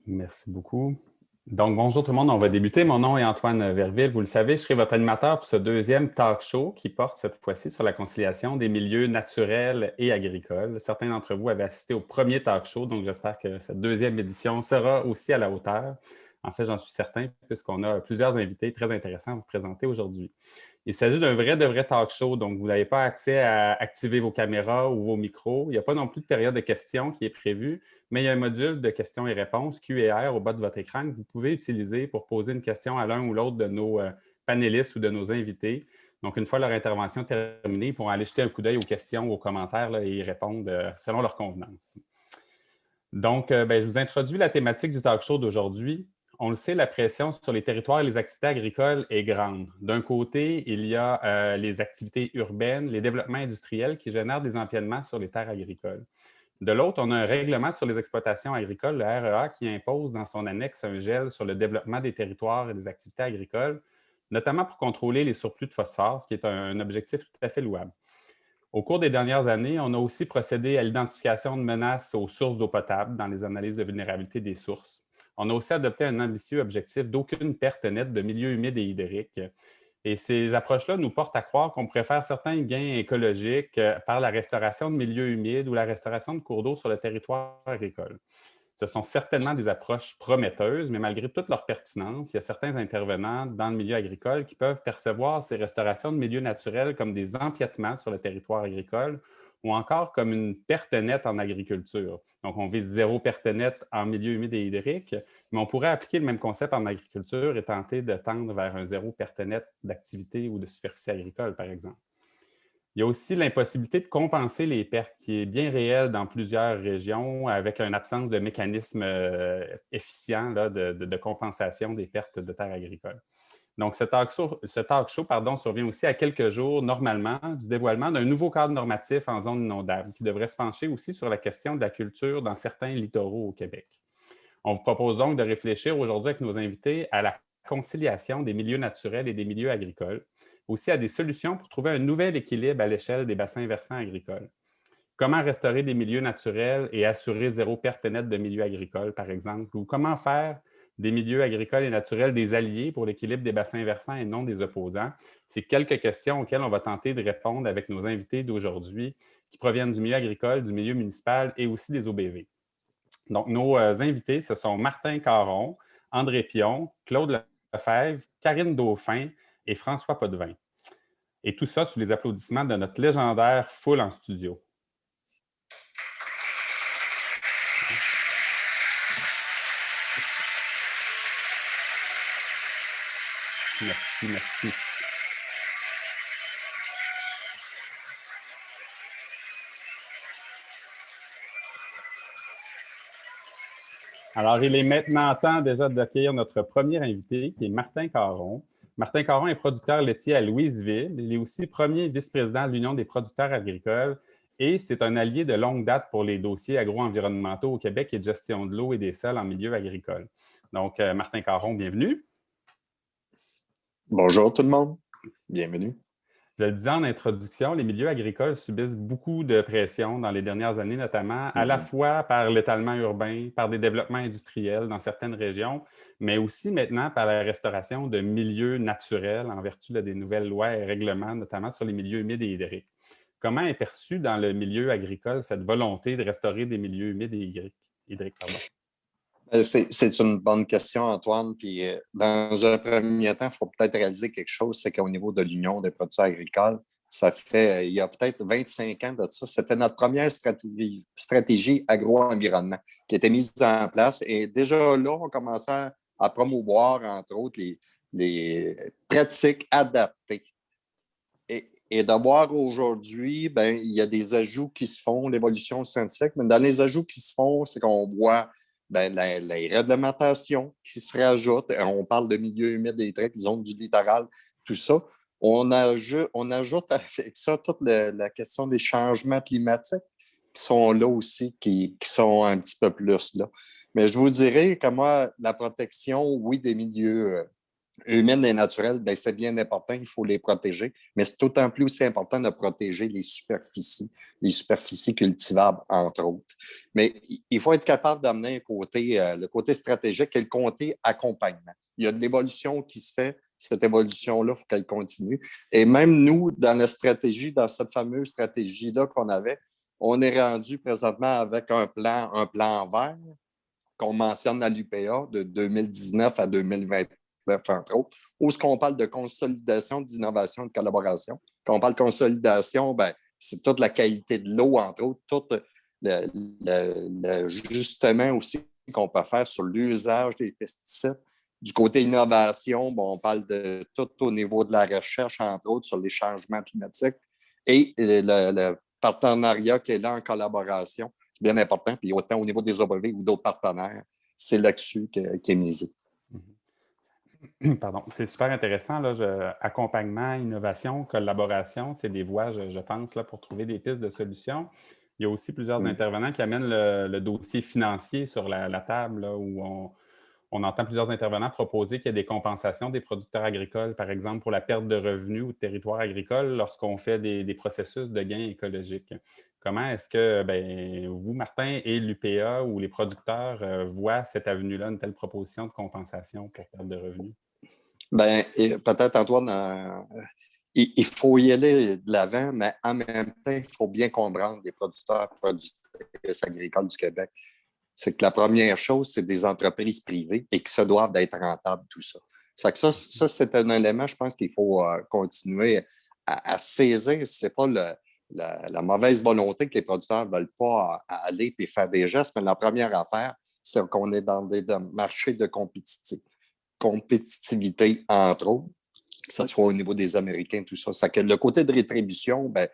Merci beaucoup. Donc, bonjour tout le monde, on va débuter. Mon nom est Antoine Verville. Vous le savez, je serai votre animateur pour ce deuxième talk show qui porte cette fois-ci sur la conciliation des milieux naturels et agricoles. Certains d'entre vous avaient assisté au premier talk show, donc j'espère que cette deuxième édition sera aussi à la hauteur. En fait, j'en suis certain, puisqu'on a plusieurs invités très intéressants à vous présenter aujourd'hui. Il s'agit d'un vrai de vrai talk show, donc vous n'avez pas accès à activer vos caméras ou vos micros. Il n'y a pas non plus de période de questions qui est prévue, mais il y a un module de questions et réponses, Q&R, au bas de votre écran que vous pouvez utiliser pour poser une question à l'un ou l'autre de nos panélistes ou de nos invités. Donc, une fois leur intervention terminée, ils pourront aller jeter un coup d'œil aux questions ou aux commentaires là, et y répondre selon leur convenance. Donc, je vous introduis la thématique du talk show d'aujourd'hui. On le sait, la pression sur les territoires et les activités agricoles est grande. D'un côté, il y a les activités urbaines, les développements industriels qui génèrent des empiètements sur les terres agricoles. De l'autre, on a un règlement sur les exploitations agricoles, le REA, qui impose dans son annexe un gel sur le développement des territoires et des activités agricoles, notamment pour contrôler les surplus de phosphore, ce qui est un objectif tout à fait louable. Au cours des dernières années, on a aussi procédé à l'identification de menaces aux sources d'eau potable dans les analyses de vulnérabilité des sources. On a aussi adopté un ambitieux objectif d'aucune perte nette de milieux humides et hydriques. Et ces approches-là nous portent à croire qu'on pourrait faire certains gains écologiques par la restauration de milieux humides ou la restauration de cours d'eau sur le territoire agricole. Ce sont certainement des approches prometteuses, mais malgré toute leur pertinence, il y a certains intervenants dans le milieu agricole qui peuvent percevoir ces restaurations de milieux naturels comme des empiètements sur le territoire agricole ou encore comme une perte nette en agriculture. Donc, on vise zéro perte nette en milieu humide et hydrique, mais on pourrait appliquer le même concept en agriculture et tenter de tendre vers un zéro perte nette d'activité ou de superficie agricole, par exemple. Il y a aussi l'impossibilité de compenser les pertes qui est bien réelle dans plusieurs régions avec une absence de mécanisme efficient là, de compensation des pertes de terres agricoles. Donc, ce talk show survient aussi à quelques jours, normalement, du dévoilement d'un nouveau cadre normatif en zone inondable qui devrait se pencher aussi sur la question de la culture dans certains littoraux au Québec. On vous propose donc de réfléchir aujourd'hui avec nos invités à la conciliation des milieux naturels et des milieux agricoles, aussi à des solutions pour trouver un nouvel équilibre à l'échelle des bassins versants agricoles. Comment restaurer des milieux naturels et assurer zéro perte nette de milieux agricoles, par exemple, ou comment faire des milieux agricoles et naturels des alliés pour l'équilibre des bassins versants et non des opposants. C'est quelques questions auxquelles on va tenter de répondre avec nos invités d'aujourd'hui qui proviennent du milieu agricole, du milieu municipal et aussi des OBV. Donc, nos invités, ce sont Martin Caron, André Pion, Claude Lefebvre, Karine Dauphin et François Potvin. Et tout ça sous les applaudissements de notre légendaire foule en studio. Merci, merci. Alors, il est maintenant temps déjà d'accueillir notre premier invité, qui est Martin Caron. Martin Caron est producteur laitier à Louisville. Il est aussi premier vice-président de l'Union des producteurs agricoles et c'est un allié de longue date pour les dossiers agro-environnementaux au Québec et de gestion de l'eau et des sols en milieu agricole. Donc, Martin Caron, bienvenue. Bonjour tout le monde, bienvenue. Je le disais en introduction, les milieux agricoles subissent beaucoup de pression dans les dernières années, notamment à la fois par l'étalement urbain, par des développements industriels dans certaines régions, mais aussi maintenant par la restauration de milieux naturels en vertu des nouvelles lois et règlements, notamment sur les milieux humides et hydriques. Comment est perçue dans le milieu agricole cette volonté de restaurer des milieux humides et hydriques? C'est une bonne question, Antoine. Puis, dans un premier temps, il faut peut-être réaliser quelque chose, c'est qu'au niveau de l'Union des producteurs agricoles, ça fait, il y a peut-être 25 ans de ça, c'était notre première stratégie agro-environnement qui était mise en place. Et déjà là, on commençait à promouvoir, entre autres, les pratiques adaptées. Et de voir aujourd'hui, ben, il y a des ajouts qui se font, l'évolution scientifique, mais dans les ajouts qui se font, c'est qu'on voit ben, les réglementations qui se rajoutent. On parle de milieux humides et hydriques, zones du littoral, tout ça. On ajoute avec ça toute la question des changements climatiques qui sont là aussi, qui sont un petit peu plus là. Mais je vous dirais que moi, la protection, oui, des milieux humaines et naturelles, bien, c'est bien important, il faut les protéger, mais c'est d'autant plus aussi important de protéger les superficies cultivables, entre autres. Mais il faut être capable d'amener le côté stratégique et le côté accompagnement. Il y a de l'évolution qui se fait, cette évolution-là, il faut qu'elle continue. Et même nous, dans la stratégie, dans cette fameuse stratégie-là qu'on avait, on est rendu présentement avec un plan vert qu'on mentionne à l'UPA de 2019 à 2029, entre autres, où ce qu'on parle de consolidation, d'innovation, de collaboration. Quand on parle de consolidation, ben, c'est toute la qualité de l'eau, entre autres, tout l'ajustement aussi qu'on peut faire sur l'usage des pesticides. Du côté innovation, bon, on parle de tout au niveau de la recherche, entre autres, sur les changements climatiques et le partenariat qui est là en collaboration bien important, puis autant au niveau des OBV ou d'autres partenaires, c'est là-dessus qui est misé. Pardon, c'est super intéressant. Là, accompagnement, innovation, collaboration, c'est des voies, je pense, là, pour trouver des pistes de solutions. Il y a aussi plusieurs intervenants qui amènent le dossier financier sur la table, là, où on entend plusieurs intervenants proposer qu'il y ait des compensations des producteurs agricoles, par exemple, pour la perte de revenus ou de territoire agricole lorsqu'on fait des processus de gains écologiques. Comment est-ce que vous, Martin, et l'UPA ou les producteurs voient cette avenue-là, une telle proposition de compensation pour perte de revenus? Bien, peut-être, Antoine, il faut y aller de l'avant, mais en même temps, il faut bien comprendre les producteurs productrices agricoles du Québec. C'est que la première chose, c'est des entreprises privées et qui se doivent d'être rentables, tout ça. Ça, c'est un élément, je pense qu'il faut continuer à saisir. Ce n'est pas la mauvaise volonté que les producteurs ne veulent pas aller et faire des gestes, mais la première affaire, c'est qu'on est dans des marchés de compétitivité, entre autres, que ce soit au niveau des Américains, tout ça. C'est que le côté de rétribution, ben,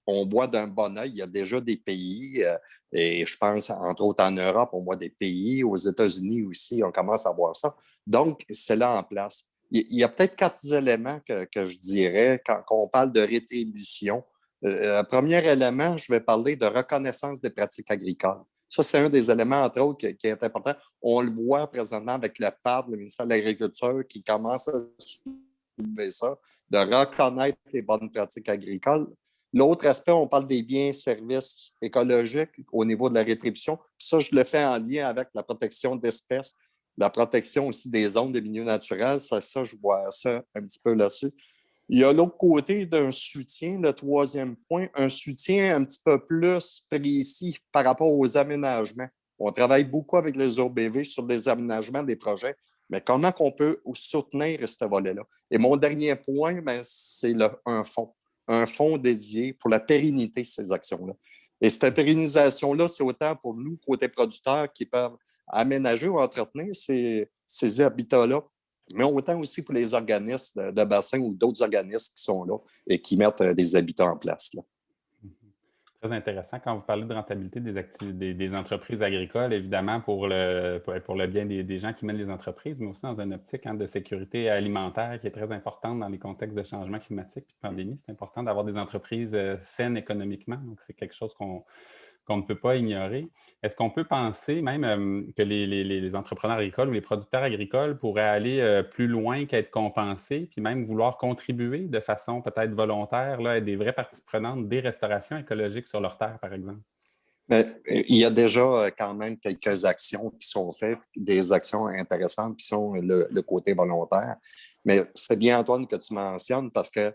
on voit d'un bon oeil. Il y a déjà des pays, et je pense, entre autres en Europe, on voit des pays, aux États-Unis aussi, on commence à voir ça. Donc, c'est là en place. Il y a peut-être 4 éléments que je dirais quand on parle de rétribution. Le premier élément, je vais parler de reconnaissance des pratiques agricoles. Ça, c'est un des éléments, entre autres, qui est important. On le voit présentement avec le PAD, le ministère de l'Agriculture, qui commence à soulever ça, de reconnaître les bonnes pratiques agricoles. L'autre aspect, on parle des biens et services écologiques au niveau de la rétribution. Ça, je le fais en lien avec la protection d'espèces, la protection aussi des zones, des milieux naturels. Ça, je vois ça un petit peu là-dessus. Il y a l'autre côté d'un soutien, le troisième point, un soutien un petit peu plus précis par rapport aux aménagements. On travaille beaucoup avec les OBV sur des aménagements des projets, mais comment on peut soutenir ce volet-là? Et mon dernier point, c'est un fonds dédié pour la pérennité de ces actions-là. Et cette pérennisation-là, c'est autant pour nous, côté producteurs, qui peuvent aménager ou entretenir ces habitats-là, mais autant aussi pour les organismes de bassin ou d'autres organismes qui sont là et qui mettent des habitats en place. Là. Très intéressant. Quand vous parlez de rentabilité des entreprises agricoles, évidemment, pour le bien des gens qui mènent les entreprises, mais aussi dans une optique de sécurité alimentaire qui est très importante dans les contextes de changement climatique et de pandémie. C'est important d'avoir des entreprises saines économiquement. Donc, c'est quelque chose qu'on ne peut pas ignorer. Est-ce qu'on peut penser même que les entrepreneurs agricoles ou les producteurs agricoles pourraient aller plus loin qu'être compensés, puis même vouloir contribuer de façon peut-être volontaire là, à des vraies parties prenantes des restaurations écologiques sur leur terre, par exemple? Mais, il y a déjà quand même quelques actions qui sont faites, des actions intéressantes qui sont le côté volontaire. Mais c'est bien, Antoine, que tu mentionnes parce que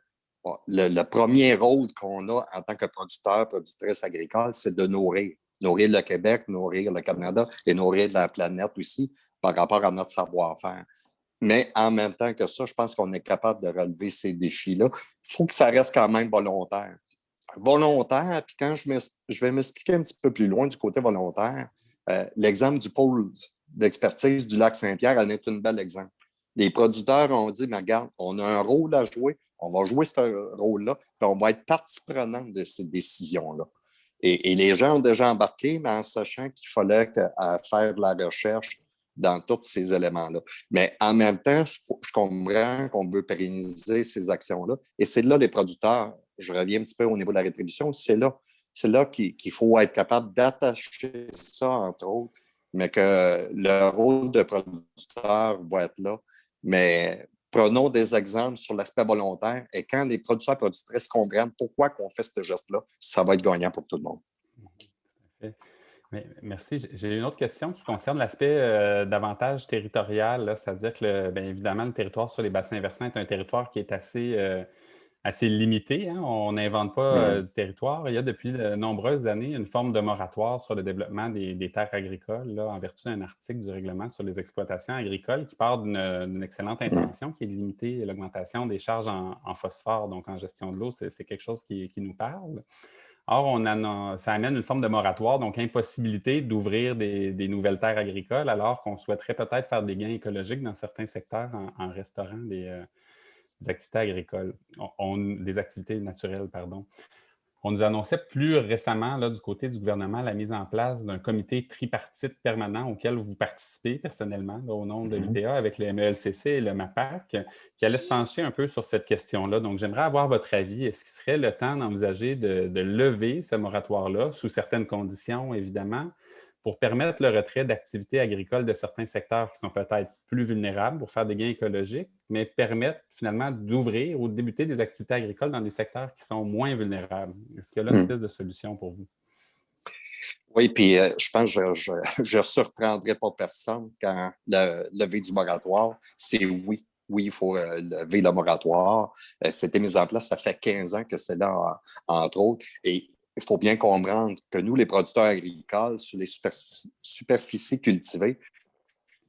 le premier rôle qu'on a en tant que producteur, productrice agricole, c'est de nourrir. Nourrir le Québec, nourrir le Canada et nourrir la planète aussi par rapport à notre savoir-faire. Mais en même temps que ça, je pense qu'on est capable de relever ces défis-là. Il faut que ça reste quand même volontaire. Volontaire, puis quand je vais m'expliquer un petit peu plus loin du côté volontaire, l'exemple du pôle d'expertise du lac Saint-Pierre en est un bel exemple. Les producteurs ont dit, mais regarde, on a un rôle à jouer, on va jouer ce rôle-là, puis on va être partie prenante de ces décisions-là. Et les gens ont déjà embarqué, mais en sachant qu'il fallait faire de la recherche dans tous ces éléments-là. Mais en même temps, je comprends qu'on veut pérenniser ces actions-là. Et c'est là les producteurs, je reviens un petit peu au niveau de la rétribution, c'est là qu'il faut être capable d'attacher ça, entre autres, mais que le rôle de producteur va être là. Mais Prenons des exemples sur l'aspect volontaire et quand les producteurs et productrices comprennent pourquoi on fait ce geste-là, ça va être gagnant pour tout le monde. Merci. J'ai une autre question qui concerne l'aspect davantage territorial, c'est-à-dire que, bien évidemment, le territoire sur les bassins versants est un territoire qui est assez limité. Hein. On n'invente pas du territoire. Il y a depuis de nombreuses années une forme de moratoire sur le développement des terres agricoles, là, en vertu d'un article du règlement sur les exploitations agricoles qui part d'une excellente intention, qui est de limiter l'augmentation des charges en phosphore, donc en gestion de l'eau. C'est quelque chose qui nous parle. Or, ça amène une forme de moratoire, donc impossibilité d'ouvrir des nouvelles terres agricoles, alors qu'on souhaiterait peut-être faire des gains écologiques dans certains secteurs en restaurant des activités agricoles, des activités naturelles, pardon. On nous annonçait plus récemment, là, du côté du gouvernement, la mise en place d'un comité tripartite permanent auquel vous participez personnellement, là, au nom de l'UTA, avec le MELCC et le MAPAC, qui allait se pencher un peu sur cette question-là. Donc, j'aimerais avoir votre avis. Est-ce qu'il serait le temps d'envisager de lever ce moratoire-là, sous certaines conditions, évidemment, pour permettre le retrait d'activités agricoles de certains secteurs qui sont peut-être plus vulnérables pour faire des gains écologiques, mais permettre finalement d'ouvrir ou de débuter des activités agricoles dans des secteurs qui sont moins vulnérables? Est-ce qu'il y a là une piste de solution pour vous? Oui, puis je pense que je ne surprendrai pas personne quand le lever du moratoire, c'est oui. Oui, il faut lever le moratoire. C'était mis en place, ça fait 15 ans que c'est là, entre autres. Et il faut bien comprendre que nous, les producteurs agricoles, sur les superficies cultivées,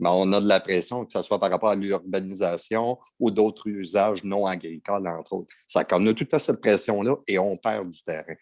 mais on a de la pression, que ce soit par rapport à l'urbanisation ou d'autres usages non agricoles, entre autres. Ça qu'on a toute cette pression-là et on perd du terrain.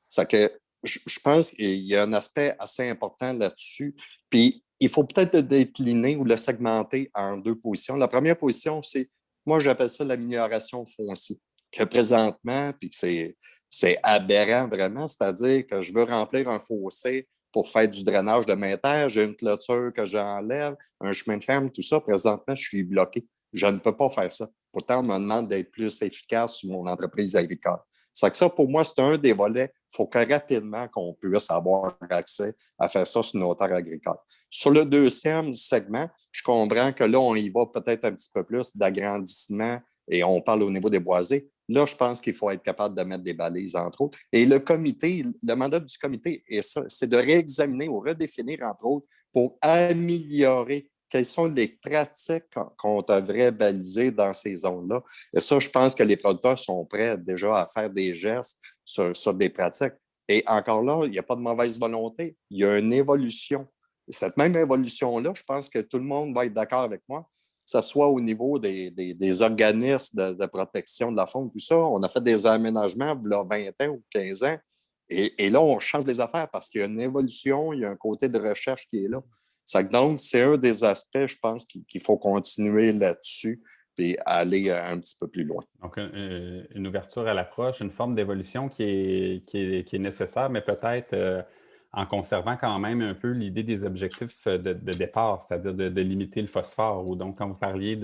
Ça que je pense qu'il y a un aspect assez important là-dessus. Puis, il faut peut-être le décliner ou le segmenter en deux positions. La première position, c'est, moi, j'appelle ça l'amélioration foncière, que présentement, puis que c'est aberrant vraiment, c'est-à-dire que je veux remplir un fossé pour faire du drainage de mes terres, j'ai une clôture que j'enlève, un chemin de ferme, tout ça. Présentement, je suis bloqué. Je ne peux pas faire ça. Pourtant, on me demande d'être plus efficace sur mon entreprise agricole. C'est que ça, pour moi, c'est un des volets. Il faut que rapidement qu'on puisse avoir accès à faire ça sur nos terres agricoles. Sur le deuxième segment, je comprends que là, on y va peut-être un petit peu plus d'agrandissement et on parle au niveau des boisés. Là, je pense qu'il faut être capable de mettre des balises, entre autres. Et le comité, le mandat du comité est ça, c'est de réexaminer ou redéfinir, entre autres, pour améliorer quelles sont les pratiques qu'on devrait baliser dans ces zones-là. Et ça, je pense que les producteurs sont prêts déjà à faire des gestes sur des pratiques. Et encore là, il n'y a pas de mauvaise volonté, il y a une évolution. Et cette même évolution-là, je pense que tout le monde va être d'accord avec moi, que ce soit au niveau des organismes de protection de la faune, tout ça. On a fait des aménagements il y a 20 ans ou 15 ans. Et là, on change les affaires parce qu'il y a une évolution, il y a un côté de recherche qui est là. Donc, c'est un des aspects, je pense, qu'il faut continuer là-dessus et aller un petit peu plus loin. Donc, une ouverture à l'approche, une forme d'évolution qui est nécessaire, mais peut-être en conservant quand même un peu l'idée des objectifs de départ, c'est-à-dire de limiter le phosphore. Ou donc, quand vous parliez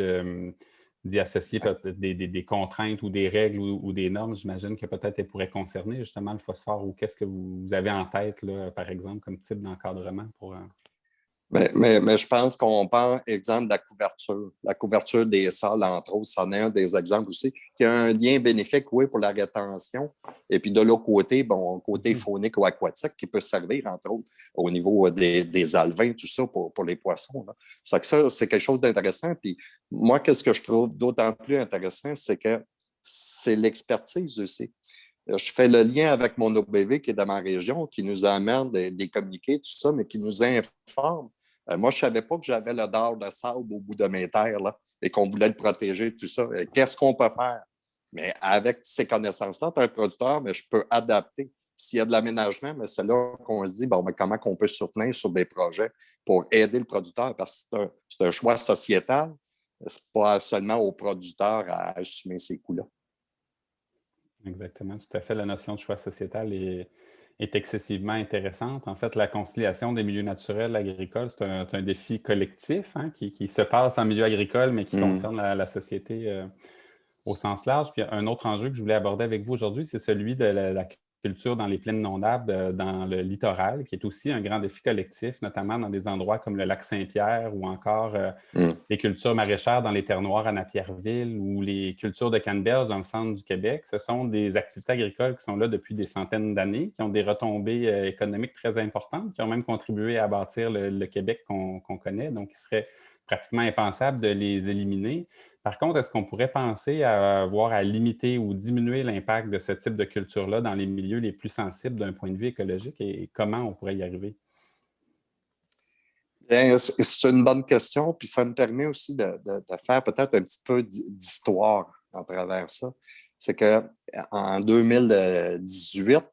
d'y associer peut-être des contraintes ou des règles ou des normes, j'imagine que peut-être elles pourraient concerner justement le phosphore. Ou qu'est-ce que vous avez en tête, là, par exemple, comme type d'encadrement pour... Mais je pense qu'on prend exemple de la couverture des sols, entre autres, c'en est un des exemples aussi, qui a un lien bénéfique, oui, pour la rétention. Et puis de l'autre côté, bon, côté faunique ou aquatique, qui peut servir, entre autres, au niveau des alevins, tout ça, pour les poissons. Là. Ça, c'est quelque chose d'intéressant. Puis moi, qu'est-ce que je trouve d'autant plus intéressant, c'est que c'est l'expertise aussi. Je fais le lien avec mon OBV qui est dans ma région, qui nous amène des communiqués, tout ça, mais qui nous informe. Moi, je ne savais pas que j'avais le dard de sable au bout de mes terres là, et qu'on voulait le protéger, tout ça. Qu'est-ce qu'on peut faire? Mais avec ces connaissances-là, tu es un producteur, mais je peux adapter. S'il y a de l'aménagement, mais c'est là qu'on se dit, bon, mais comment on peut soutenir sur des projets pour aider le producteur? Parce que c'est un choix sociétal. Ce n'est pas seulement au producteur à assumer ces coûts-là. Exactement, tout à fait. La notion de choix sociétal est excessivement intéressante. En fait, la conciliation des milieux naturels agricoles, c'est un défi collectif hein, qui se passe en milieu agricole, mais qui concerne la société au sens large. Puis un autre enjeu que je voulais aborder avec vous aujourd'hui, c'est celui de la culture dans les plaines inondables dans le littoral, qui est aussi un grand défi collectif, notamment dans des endroits comme le lac Saint-Pierre ou encore les cultures maraîchères dans les terres noires à Napierville ou les cultures de canneberge dans le centre du Québec. Ce sont des activités agricoles qui sont là depuis des centaines d'années, qui ont des retombées économiques très importantes, qui ont même contribué à bâtir le Québec qu'on connaît. Donc, il serait pratiquement impensable de les éliminer. Par contre, est-ce qu'on pourrait penser à voir à limiter ou diminuer l'impact de ce type de culture-là dans les milieux les plus sensibles d'un point de vue écologique et comment on pourrait y arriver? Bien, c'est une bonne question, puis ça me permet aussi de faire peut-être un petit peu d'histoire à travers ça. C'est qu'en 2018,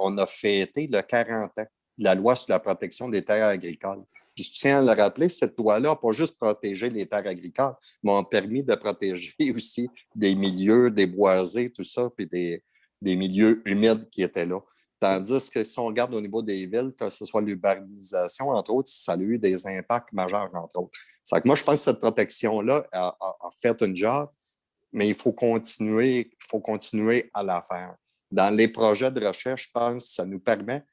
on a fêté le 40 ans de la loi sur la protection des terres agricoles. Puis je tiens à le rappeler, cette loi-là n'a pas juste protégé les terres agricoles, mais a permis de protéger aussi des milieux, des boisés, tout ça, puis des milieux humides qui étaient là. Tandis que si on regarde au niveau des villes, que ce soit l'urbanisation, entre autres, ça a eu des impacts majeurs, entre autres. C'est que moi, je pense que cette protection-là a fait un job, mais il faut continuer à la faire. Dans les projets de recherche, je pense que ça nous permet,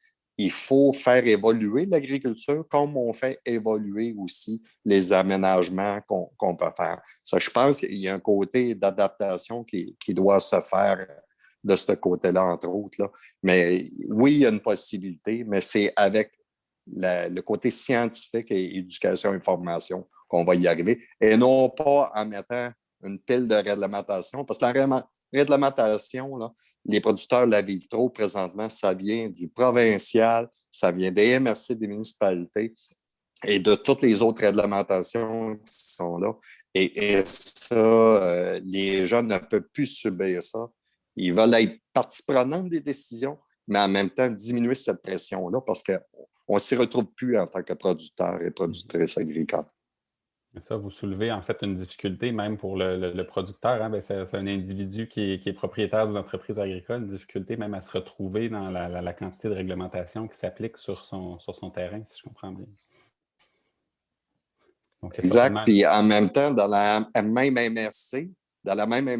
il faut faire évoluer l'agriculture comme on fait évoluer aussi les aménagements qu'on peut faire. Ça, je pense qu'il y a un côté d'adaptation qui doit se faire de ce côté-là, entre autres. Là. Mais oui, il y a une possibilité, mais c'est avec le côté scientifique et éducation et formation qu'on va y arriver, et non pas en mettant une pile de réglementation, parce que la réglementation, là, les producteurs la vivent trop présentement, ça vient du provincial, ça vient des MRC des municipalités et de toutes les autres réglementations qui sont là. Et ça, les gens ne peuvent plus subir ça. Ils veulent être partie prenante des décisions, mais en même temps diminuer cette pression-là parce qu'on ne s'y retrouve plus en tant que producteur et productrice agricole. Ça, vous soulevez en fait une difficulté même pour le producteur. Hein? C'est un individu qui est propriétaire d'une entreprise agricole, une difficulté même à se retrouver dans la quantité de réglementation qui s'applique sur son terrain, si je comprends bien. Donc, Exact. Puis en même temps, dans la même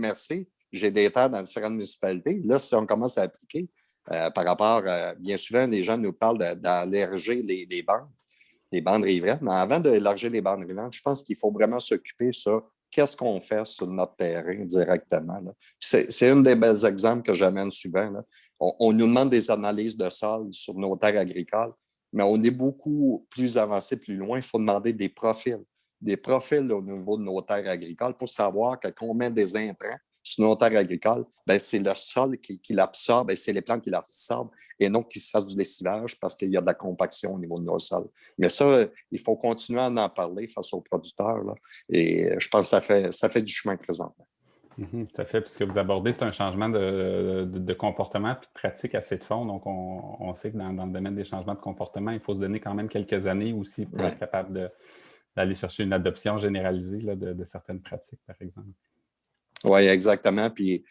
MRC, j'ai des terres dans différentes municipalités. Là, si on commence à appliquer, par rapport, bien souvent, les gens nous parlent d'allerger les bandes riveraines. Mais avant d'élargir les bandes riveraines, je pense qu'il faut vraiment s'occuper de qu'est-ce qu'on fait sur notre terrain directement. Là. C'est un des bels exemples que j'amène souvent. Là. On nous demande des analyses de sol sur nos terres agricoles, mais on est beaucoup plus avancé, plus loin. Il faut demander des profils au niveau de nos terres agricoles pour savoir que quand on met des intrants sur nos terres agricoles, c'est le sol qui l'absorbe et c'est les plantes qui l'absorbent et non qu'il se fasse du lessivage parce qu'il y a de la compaction au niveau de nos sols. Mais ça, il faut continuer à en parler face aux producteurs. Là. Et je pense que ça fait du chemin présentement. Tout à fait. Puis ce que vous abordez, c'est un changement de comportement puis de pratique assez de fond. Donc, on sait que dans le domaine des changements de comportement, il faut se donner quand même quelques années aussi pour être capable d'aller chercher une adoption généralisée là, de certaines pratiques, par exemple. Oui, exactement. Puis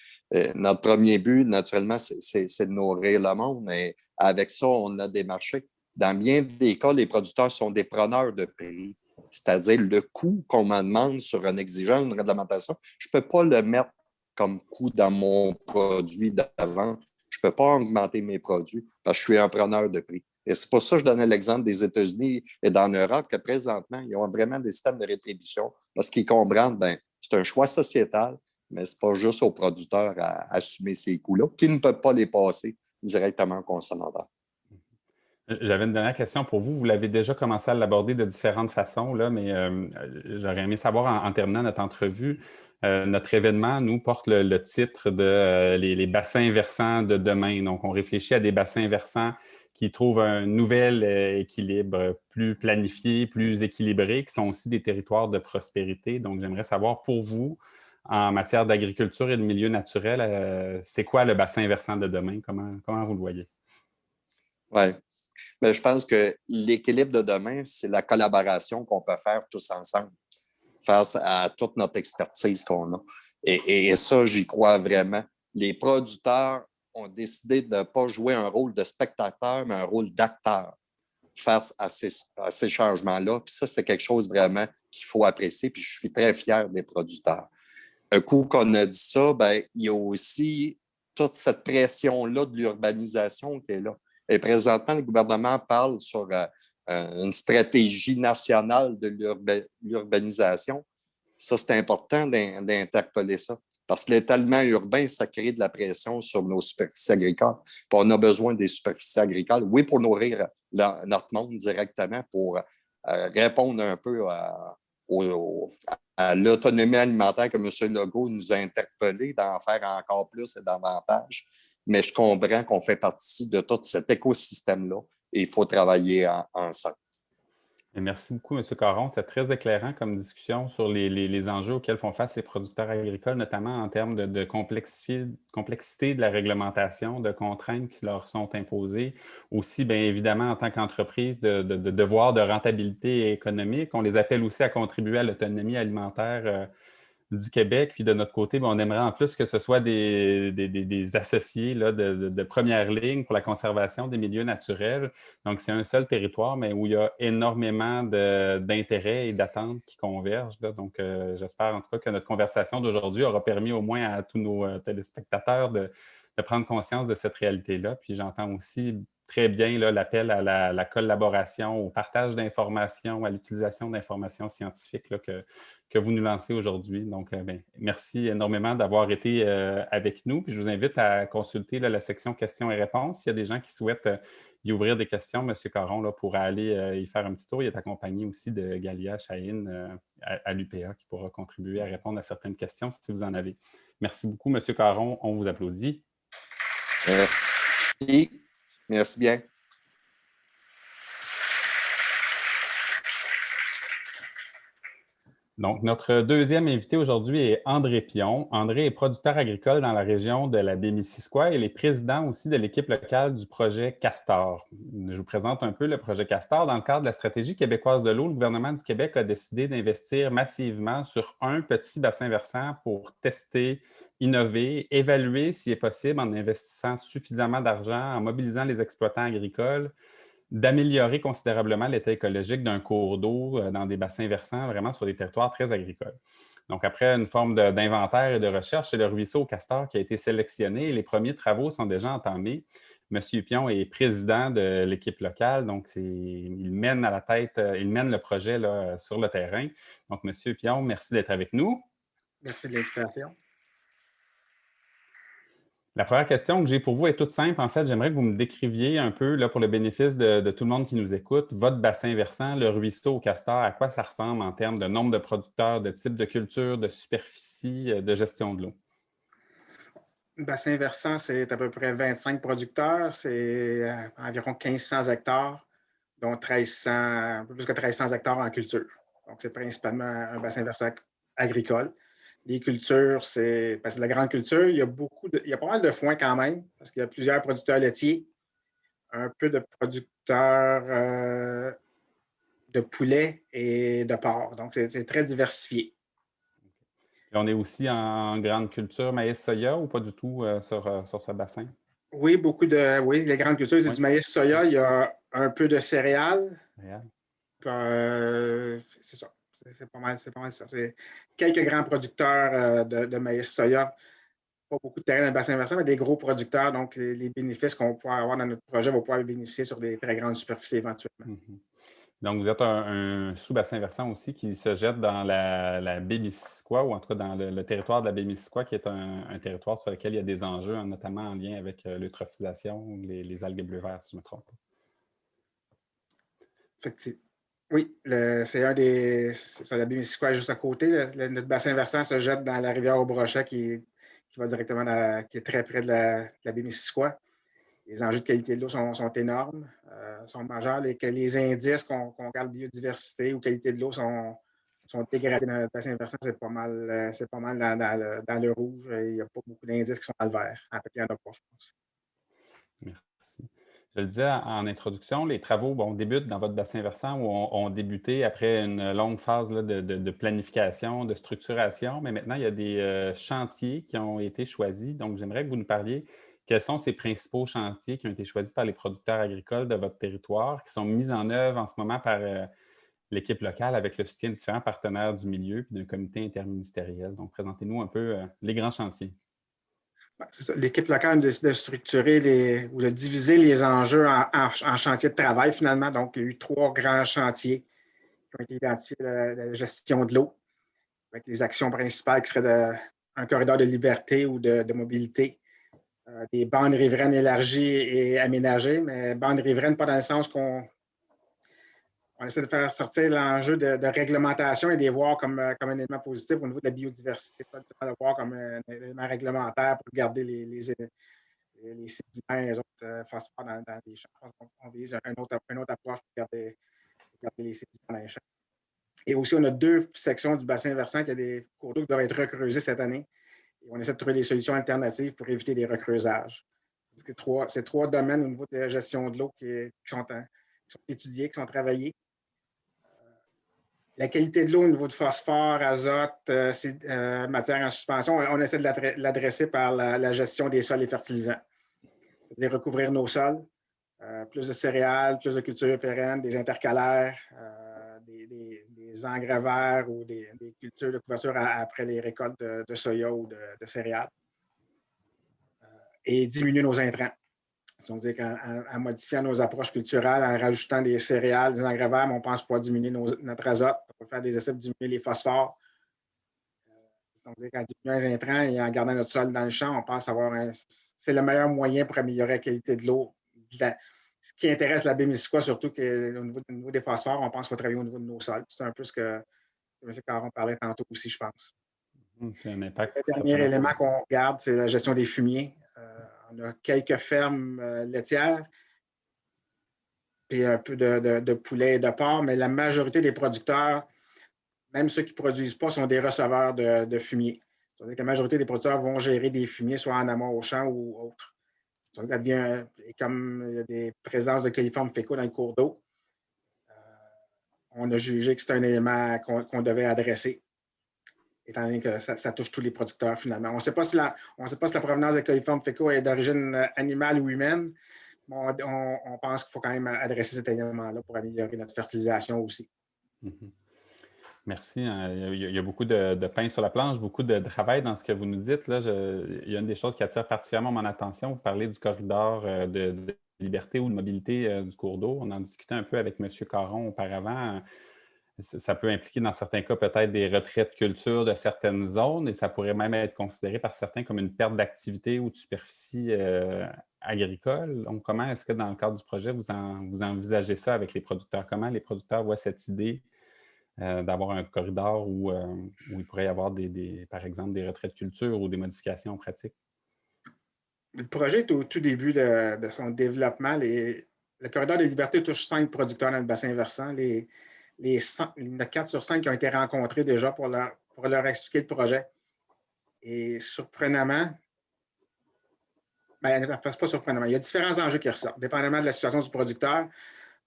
notre premier but, naturellement, c'est de nourrir le monde. Mais avec ça, on a des marchés. Dans bien des cas, les producteurs sont des preneurs de prix. C'est-à-dire le coût qu'on me demande sur une exigence, une réglementation, je ne peux pas le mettre comme coût dans mon produit d'avant. Je ne peux pas augmenter mes produits parce que je suis un preneur de prix. Et c'est pour ça que je donnais l'exemple des États-Unis et d'en Europe que présentement, ils ont vraiment des systèmes de rétribution parce qu'ils comprennent, c'est un choix sociétal, mais ce n'est pas juste aux producteurs à assumer ces coûts-là, qui ne peuvent pas les passer directement au consommateur. J'avais une dernière question pour vous. Vous l'avez déjà commencé à l'aborder de différentes façons, là, mais j'aurais aimé savoir, en terminant notre entrevue, notre événement, nous, porte le titre de les bassins versants de demain. Donc, on réfléchit à des bassins versants qui trouvent un nouvel équilibre, plus planifié, plus équilibré, qui sont aussi des territoires de prospérité. Donc, j'aimerais savoir pour vous, en matière d'agriculture et de milieu naturel, c'est quoi le bassin versant de demain? Comment vous le voyez? Oui. Mais je pense que l'équilibre de demain, c'est la collaboration qu'on peut faire tous ensemble face à toute notre expertise qu'on a. Et ça, j'y crois vraiment. Les producteurs ont décidé de ne pas jouer un rôle de spectateur, mais un rôle d'acteur face à ces changements-là. Puis ça, c'est quelque chose vraiment qu'il faut apprécier. Puis je suis très fier des producteurs. Un coup qu'on a dit ça, il y a aussi toute cette pression-là de l'urbanisation qui est là. Et présentement, le gouvernement parle sur une stratégie nationale de l'urbanisation. Ça, c'est important d'interpeller ça. Parce que l'étalement urbain, ça crée de la pression sur nos superficies agricoles. Puis on a besoin des superficies agricoles, oui, pour nourrir notre monde directement, pour répondre un peu à l'autonomie alimentaire que M. Legault nous a interpellé d'en faire encore plus et davantage. Mais je comprends qu'on fait partie de tout cet écosystème-là et il faut travailler ensemble. Merci beaucoup, M. Caron. C'est très éclairant comme discussion sur les enjeux auxquels font face les producteurs agricoles, notamment en termes de complexité de la réglementation, de contraintes qui leur sont imposées. Aussi, bien évidemment, en tant qu'entreprise, de devoirs de rentabilité économique. On les appelle aussi à contribuer à l'autonomie alimentaire du Québec. Puis de notre côté, bien, on aimerait en plus que ce soit des associés là, de première ligne pour la conservation des milieux naturels. Donc, c'est un seul territoire, mais où il y a énormément d'intérêts et d'attentes qui convergent. Là. Donc, j'espère en tout cas que notre conversation d'aujourd'hui aura permis au moins à tous nos téléspectateurs de prendre conscience de cette réalité-là. Puis j'entends aussi très bien l'appel à la collaboration, au partage d'informations, à l'utilisation d'informations scientifiques là, que vous nous lancez aujourd'hui. Donc, bien, merci énormément d'avoir été avec nous. Puis je vous invite à consulter là, la section questions et réponses. S'il y a des gens qui souhaitent y ouvrir des questions, M. Caron là, pourra aller y faire un petit tour. Il est accompagné aussi de Galia Chahine à l'UPA qui pourra contribuer à répondre à certaines questions si vous en avez. Merci beaucoup, M. Caron. On vous applaudit. Merci. Merci bien. Donc, notre deuxième invité aujourd'hui est André Pion. André est producteur agricole dans la région de la Baie-Missisquoi et il est président aussi de l'équipe locale du projet Castor. Je vous présente un peu le projet Castor. Dans le cadre de la stratégie québécoise de l'eau, le gouvernement du Québec a décidé d'investir massivement sur un petit bassin versant pour tester, innover, évaluer s'il est possible en investissant suffisamment d'argent, en mobilisant les exploitants agricoles, d'améliorer considérablement l'état écologique d'un cours d'eau dans des bassins versants, vraiment sur des territoires très agricoles. Donc, après une forme d'inventaire et de recherche, c'est le ruisseau Castor qui a été sélectionné et les premiers travaux sont déjà entamés. Monsieur Pion est président de l'équipe locale, donc il mène à la tête, il mène le projet là, sur le terrain. Donc, Monsieur Pion, merci d'être avec nous. Merci de l'invitation. La première question que j'ai pour vous est toute simple. En fait, j'aimerais que vous me décriviez un peu, là, pour le bénéfice de tout le monde qui nous écoute, votre bassin versant, le ruisseau au Castor, à quoi ça ressemble en termes de nombre de producteurs, de type de culture, de superficie, de gestion de l'eau? Le bassin versant, c'est à peu près 25 producteurs, c'est environ 1500 hectares, dont 1300, un peu plus que 1300 hectares en culture. Donc, c'est principalement un bassin versant agricole. Les cultures, parce que la grande culture, il y a pas mal de foin quand même, parce qu'il y a plusieurs producteurs laitiers, un peu de producteurs de poulets et de porc. Donc, c'est très diversifié. Et on est aussi en grande culture maïs-soya ou pas du tout sur ce bassin? Oui, oui, les grandes cultures, c'est du maïs soya. Il y a un peu de céréales. C'est ça. C'est pas mal ça. C'est quelques grands producteurs de maïs soya. Pas beaucoup de terrain dans le bassin versant, mais des gros producteurs. Donc, les bénéfices qu'on va pouvoir avoir dans notre projet vont pouvoir bénéficier sur des très grandes superficies éventuellement. Mm-hmm. Donc, vous êtes un sous-bassin versant aussi qui se jette dans la Baie-Missisquoi, ou en tout cas dans le territoire de la Baie-Missisquoi, qui est un territoire sur lequel il y a des enjeux, notamment en lien avec l'eutrophisation, les algues bleu vert, si je ne me trompe pas. Effectivement. Oui, c'est la Baie-Missisquoi juste à côté. Notre bassin versant se jette dans la rivière au Brochet qui va directement qui est très près de la Baie-Missisquoi. Les enjeux de qualité de l'eau sont énormes, sont majeurs. Les indices qu'on regarde biodiversité ou qualité de l'eau sont dégradés dans le bassin versant. C'est pas mal dans le rouge. Il n'y a pas beaucoup d'indices qui sont dans le vert. En fait, il y en a pas, je pense. Merci. Je le disais en introduction, les travaux débutent dans votre bassin versant où ont débuté après une longue phase là, de planification, de structuration, mais maintenant, il y a des chantiers qui ont été choisis. Donc, j'aimerais que vous nous parliez quels sont ces principaux chantiers qui ont été choisis par les producteurs agricoles de votre territoire, qui sont mis en œuvre en ce moment par l'équipe locale avec le soutien de différents partenaires du milieu et d'un comité interministériel. Donc, présentez-nous un peu les grands chantiers. Ouais, c'est ça. L'équipe locale a décidé de structurer ou de diviser les enjeux en chantiers de travail finalement. Donc, il y a eu 3 grands chantiers qui ont été identifiés, la gestion de l'eau, avec les actions principales qui seraient un corridor de liberté ou de mobilité, des bandes riveraines élargies et aménagées, mais bandes riveraines pas dans le sens qu'on essaie de faire sortir l'enjeu de réglementation et de les voir comme un élément positif au niveau de la biodiversité, pas de le voir comme un élément réglementaire pour garder les sédiments et les autres phosphores dans les champs. On vise une autre approche pour garder les sédiments dans les champs. Et aussi, on a 2 sections du bassin versant qui a des cours d'eau qui doivent être recreusés cette année. Et on essaie de trouver des solutions alternatives pour éviter des recreusages. C'est 3 domaines au niveau de la gestion de l'eau qui sont étudiés, qui sont travaillés. La qualité de l'eau au niveau de phosphore, azote, matière en suspension, on essaie de l'adresser par la gestion des sols et fertilisants. C'est-à-dire recouvrir nos sols, plus de céréales, plus de cultures pérennes, des intercalaires, des engrais verts ou des cultures de couverture après les récoltes de soya ou de céréales. Et diminuer nos intrants. C'est-à-dire qu'en modifiant nos approches culturelles, en rajoutant des céréales, des engrais verts, on pense pouvoir diminuer notre azote, on peut faire des essais pour diminuer les phosphores. C'est-à-dire qu'en diminuant les intrants et en gardant notre sol dans le champ, on pense c'est le meilleur moyen pour améliorer la qualité de l'eau. Ce qui intéresse la Baie-Missisquoi, surtout qu'au niveau des phosphores, on pense qu'il faut travailler au niveau de nos sols. C'est un peu ce que M. Caron parlait tantôt aussi, je pense. C'est un impact. Le dernier élément qu'on regarde, c'est la gestion des fumiers. On a quelques fermes laitières, puis un peu de poulet et de porc, mais la majorité des producteurs, même ceux qui ne produisent pas, sont des receveurs de fumier. C'est-à-dire que la majorité des producteurs vont gérer des fumiers, soit en amont au champ ou autre. Comme il y a des présences de coliformes fécaux dans le cours d'eau, on a jugé que c'est un élément qu'on devait adresser, étant donné que ça touche tous les producteurs finalement. On ne sait pas si la provenance des coliformes fécaux est d'origine animale ou humaine, mais on pense qu'il faut quand même adresser cet élément-là pour améliorer notre fertilisation aussi. Mm-hmm. Merci. Il y a beaucoup de pain sur la planche, beaucoup de travail dans ce que vous nous dites. Là, il y a une des choses qui attire particulièrement mon attention. Vous parlez du corridor de liberté ou de mobilité du cours d'eau. On en discutait un peu avec M. Caron auparavant. Ça peut impliquer dans certains cas peut-être des retraits de culture de certaines zones et ça pourrait même être considéré par certains comme une perte d'activité ou de superficie agricole. Donc, comment est-ce que dans le cadre du projet, vous envisagez ça avec les producteurs? Comment les producteurs voient cette idée d'avoir un corridor où il pourrait y avoir, par exemple, des retraits de culture ou des modifications pratiques? Le projet est au tout début de son développement. Le corridor de liberté touche 5 producteurs dans le bassin versant. Il y en a 4 sur 5 qui ont été rencontrés déjà pour leur expliquer le projet. Et surprenamment, c'est pas surprenamment, il y a différents enjeux qui ressortent, dépendamment de la situation du producteur.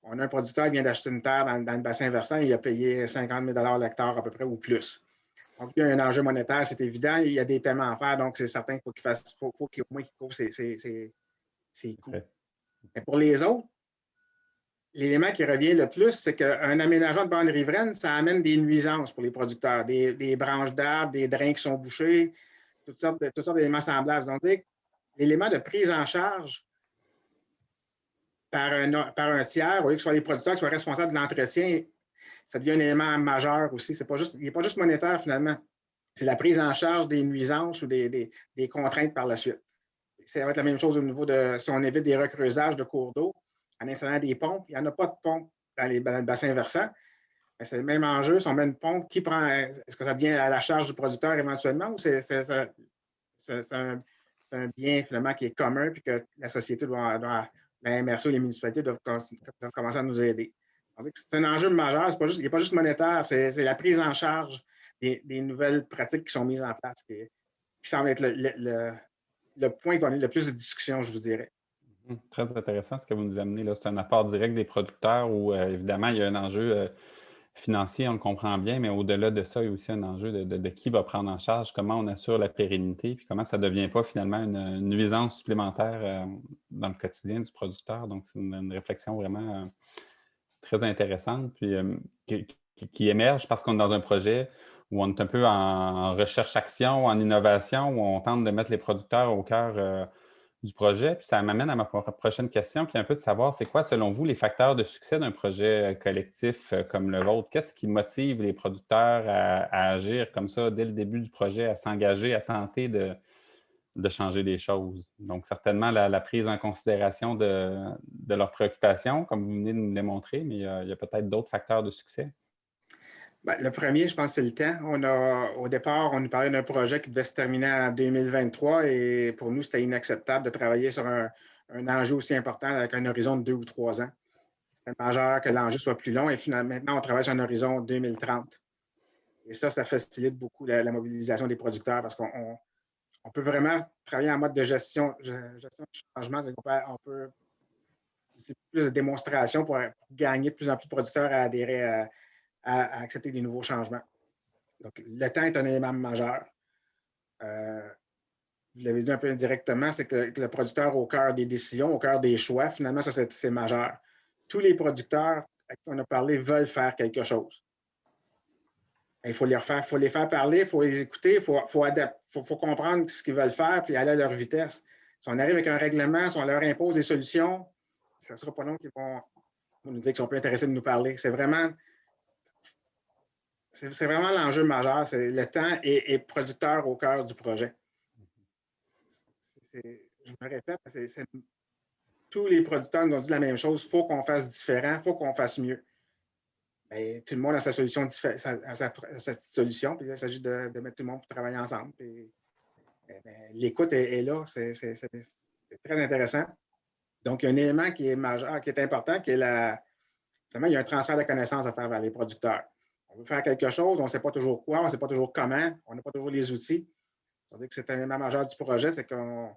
On a un producteur qui vient d'acheter une terre dans le bassin versant, il a payé 50 000 l'hectare à peu près ou plus. Donc, il y a un enjeu monétaire, c'est évident. Il y a des paiements à faire, donc c'est certain qu'il faut qu'il au moins qu'il couvre ses coûts. Okay. Mais pour les autres, l'élément qui revient le plus, c'est qu'un aménagement de bande riveraine, ça amène des nuisances pour les producteurs, des branches d'arbres, des drains qui sont bouchés, toutes sortes d'éléments semblables. Donc, l'élément de prise en charge par un tiers, au lieu que ce soit les producteurs qui soient responsables de l'entretien, ça devient un élément majeur aussi. Il n'est pas juste monétaire finalement. C'est la prise en charge des nuisances ou des contraintes par la suite. Ça va être la même chose au niveau si on évite des recreusages de cours d'eau en installant des pompes. Il n'y en a pas de pompes dans le bassin versant. C'est le même enjeu. Si on met une pompe, est-ce que ça vient à la charge du producteur éventuellement ou c'est un bien finalement qui est commun puis que la société la MRC ou les municipalités doivent commencer à nous aider. C'est un enjeu majeur. Il n'est pas juste monétaire, c'est la prise en charge des nouvelles pratiques qui sont mises en place qui semble être le point qui va amener le plus de discussion, je vous dirais. Très intéressant ce que vous nous amenez là. C'est un apport direct des producteurs où, évidemment, il y a un enjeu financier, on le comprend bien, mais au-delà de ça, il y a aussi un enjeu de qui va prendre en charge, comment on assure la pérennité, puis comment ça ne devient pas finalement une nuisance supplémentaire dans le quotidien du producteur. Donc, c'est une réflexion vraiment très intéressante, puis qui émerge parce qu'on est dans un projet où on est un peu en recherche-action, en innovation, où on tente de mettre les producteurs au cœur du projet. Puis ça m'amène à ma prochaine question, qui est un peu de savoir, c'est quoi, selon vous, les facteurs de succès d'un projet collectif comme le vôtre? Qu'est-ce qui motive les producteurs à agir comme ça dès le début du projet, à s'engager, à tenter de changer les choses? Donc, certainement, la prise en considération de leurs préoccupations, comme vous venez de nous le démontrer, mais il y a peut-être d'autres facteurs de succès. Ben, le premier, je pense, c'est le temps. Au départ, on nous parlait d'un projet qui devait se terminer en 2023 et pour nous, c'était inacceptable de travailler sur un enjeu aussi important avec un horizon de 2 ou 3 ans. C'était majeur que l'enjeu soit plus long et finalement, maintenant, on travaille sur un horizon 2030. Et ça facilite beaucoup la mobilisation des producteurs parce qu'on peut vraiment travailler en mode de gestion de changement. C'est plus de démonstration pour gagner de plus en plus de producteurs à adhérer à accepter des nouveaux changements. Donc, le temps est un élément majeur. Vous l'avez dit un peu indirectement, c'est que le producteur au cœur des décisions, au cœur des choix, finalement, ça, c'est majeur. Tous les producteurs à qui on a parlé veulent faire quelque chose. Il faut les faire parler, il faut les écouter, il faut comprendre ce qu'ils veulent faire puis aller à leur vitesse. Si on arrive avec un règlement, si on leur impose des solutions, ça ne sera pas long qu'ils vont nous dire qu'ils sont plus intéressés de nous parler. C'est vraiment l'enjeu majeur. C'est le temps et producteur au cœur du projet. Je me répète, tous les producteurs nous ont dit la même chose. Il faut qu'on fasse différent, il faut qu'on fasse mieux. Bien, tout le monde a sa solution, sa petite solution, puis là, il s'agit de mettre tout le monde pour travailler ensemble. L'écoute est là, c'est très intéressant. Donc, il y a un élément qui est majeur, qui est important, qui est finalement, il y a un transfert de connaissances à faire vers les producteurs. On veut faire quelque chose, on ne sait pas toujours quoi, on ne sait pas toujours comment, on n'a pas toujours les outils. Ça veut dire que c'est un élément majeur du projet, c'est qu'on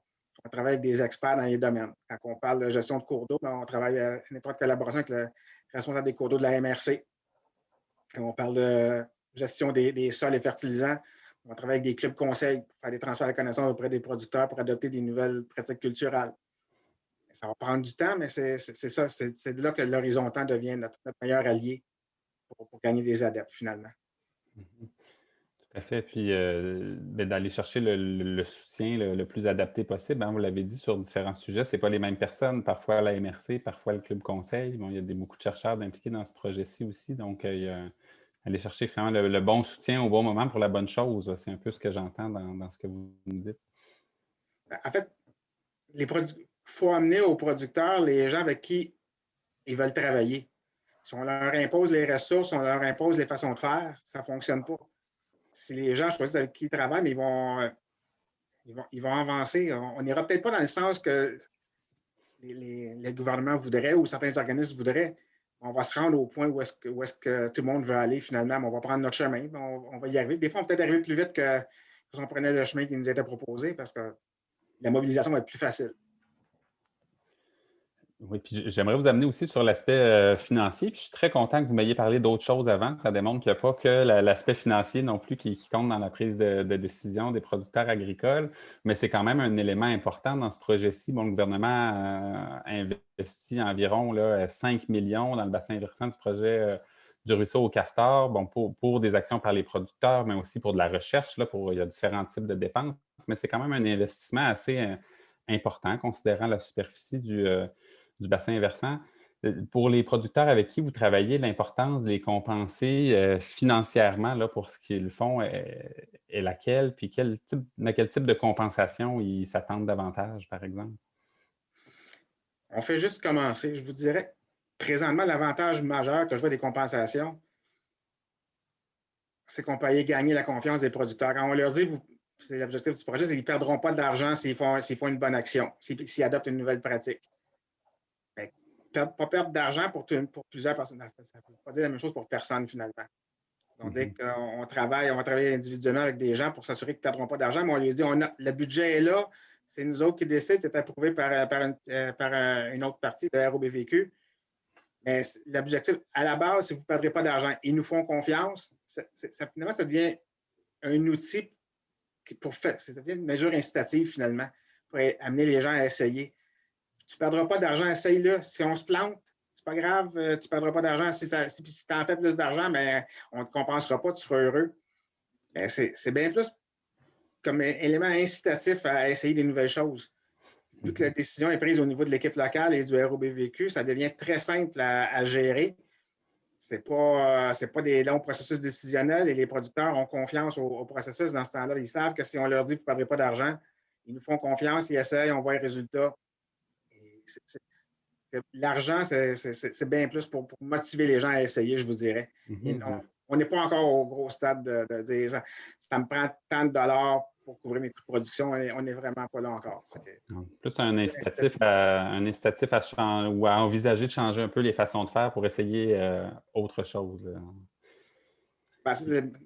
travaille avec des experts dans les domaines. Quand on parle de gestion de cours d'eau, on travaille en étroite collaboration avec le responsable des cours d'eau de la MRC. Quand on parle de gestion des sols et fertilisants, on travaille avec des clubs conseils pour faire des transferts de connaissances auprès des producteurs pour adopter des nouvelles pratiques culturelles. Ça va prendre du temps, mais c'est ça, c'est de là que l'horizon temps devient notre meilleur allié pour gagner des adeptes, finalement. Tout à fait. Puis d'aller chercher le soutien le plus adapté possible. Hein, vous l'avez dit sur différents sujets, ce n'est pas les mêmes personnes. Parfois la MRC, parfois le Club Conseil. Bon, il y a beaucoup de chercheurs impliqués dans ce projet-ci aussi. Donc, aller chercher vraiment le bon soutien au bon moment pour la bonne chose. C'est un peu ce que j'entends dans ce que vous nous dites. En fait, il faut amener aux producteurs les gens avec qui ils veulent travailler. Si on leur impose les ressources, on leur impose les façons de faire, ça ne fonctionne pas. Si les gens choisissent avec qui ils travaillent, mais ils vont avancer. On n'ira peut-être pas dans le sens que les gouvernements voudraient ou certains organismes voudraient. On va se rendre au point où est-ce que tout le monde veut aller finalement. On va prendre notre chemin, on va y arriver. Des fois, on peut peut-être arriver plus vite que si on prenait le chemin qui nous était proposé parce que la mobilisation va être plus facile. Oui, puis j'aimerais vous amener aussi sur l'aspect financier. Puis je suis très content que vous m'ayez parlé d'autres choses avant. Ça démontre qu'il n'y a pas que l'aspect financier non plus qui compte dans la prise de décision des producteurs agricoles, mais c'est quand même un élément important dans ce projet-ci. Bon, le gouvernement investit environ 5 millions dans le bassin versant du projet du ruisseau au Castor, bon, pour des actions par les producteurs, mais aussi pour de la recherche. Il y a différents types de dépenses, mais c'est quand même un investissement assez important considérant la superficie du bassin versant. Pour les producteurs avec qui vous travaillez, l'importance de les compenser financièrement là, pour ce qu'ils font est laquelle? Puis à quel type de compensation ils s'attendent davantage, par exemple? On fait juste commencer. Je vous dirais, présentement, l'avantage majeur que je vois des compensations, c'est qu'on peut aller gagner la confiance des producteurs. Quand on leur dit, c'est l'objectif du projet, c'est qu'ils ne perdront pas d'argent s'ils font une bonne action, s'ils adoptent une nouvelle pratique. Pas perdre d'argent pour plusieurs personnes. Ça ne veut pas dire la même chose pour personne, finalement. On dit qu'on va travailler individuellement avec des gens pour s'assurer qu'ils ne perdront pas d'argent, mais on lui dit le budget est là, c'est nous autres qui décident, c'est approuvé par une autre partie, le ROBVQ. Mais l'objectif, à la base, c'est que vous ne perdrez pas d'argent. Ils nous font confiance. Finalement, ça devient un outil ça devient une mesure incitative, finalement, pour amener les gens à essayer. Tu ne perdras pas d'argent, essaye-le. Si on se plante, c'est pas grave, tu ne perdras pas d'argent. Si tu en fais plus d'argent, mais on ne te compensera pas, tu seras heureux. Mais c'est bien plus comme élément incitatif à essayer des nouvelles choses. Vu que la décision est prise au niveau de l'équipe locale et du ROBVQ, ça devient très simple à gérer. Ce n'est pas des longs processus décisionnels et les producteurs ont confiance au processus dans ce temps-là. Ils savent que si on leur dit que vous ne perdrez pas d'argent, ils nous font confiance, ils essayent, on voit les résultats. L'argent, c'est bien plus pour motiver les gens à essayer, je vous dirais. On n'est pas encore au gros stade de dire ça me prend tant de dollars pour couvrir mes coûts de production. On n'est vraiment pas là encore. Plus un incitatif à changer ou à envisager de changer un peu les façons de faire pour essayer autre chose. Ben,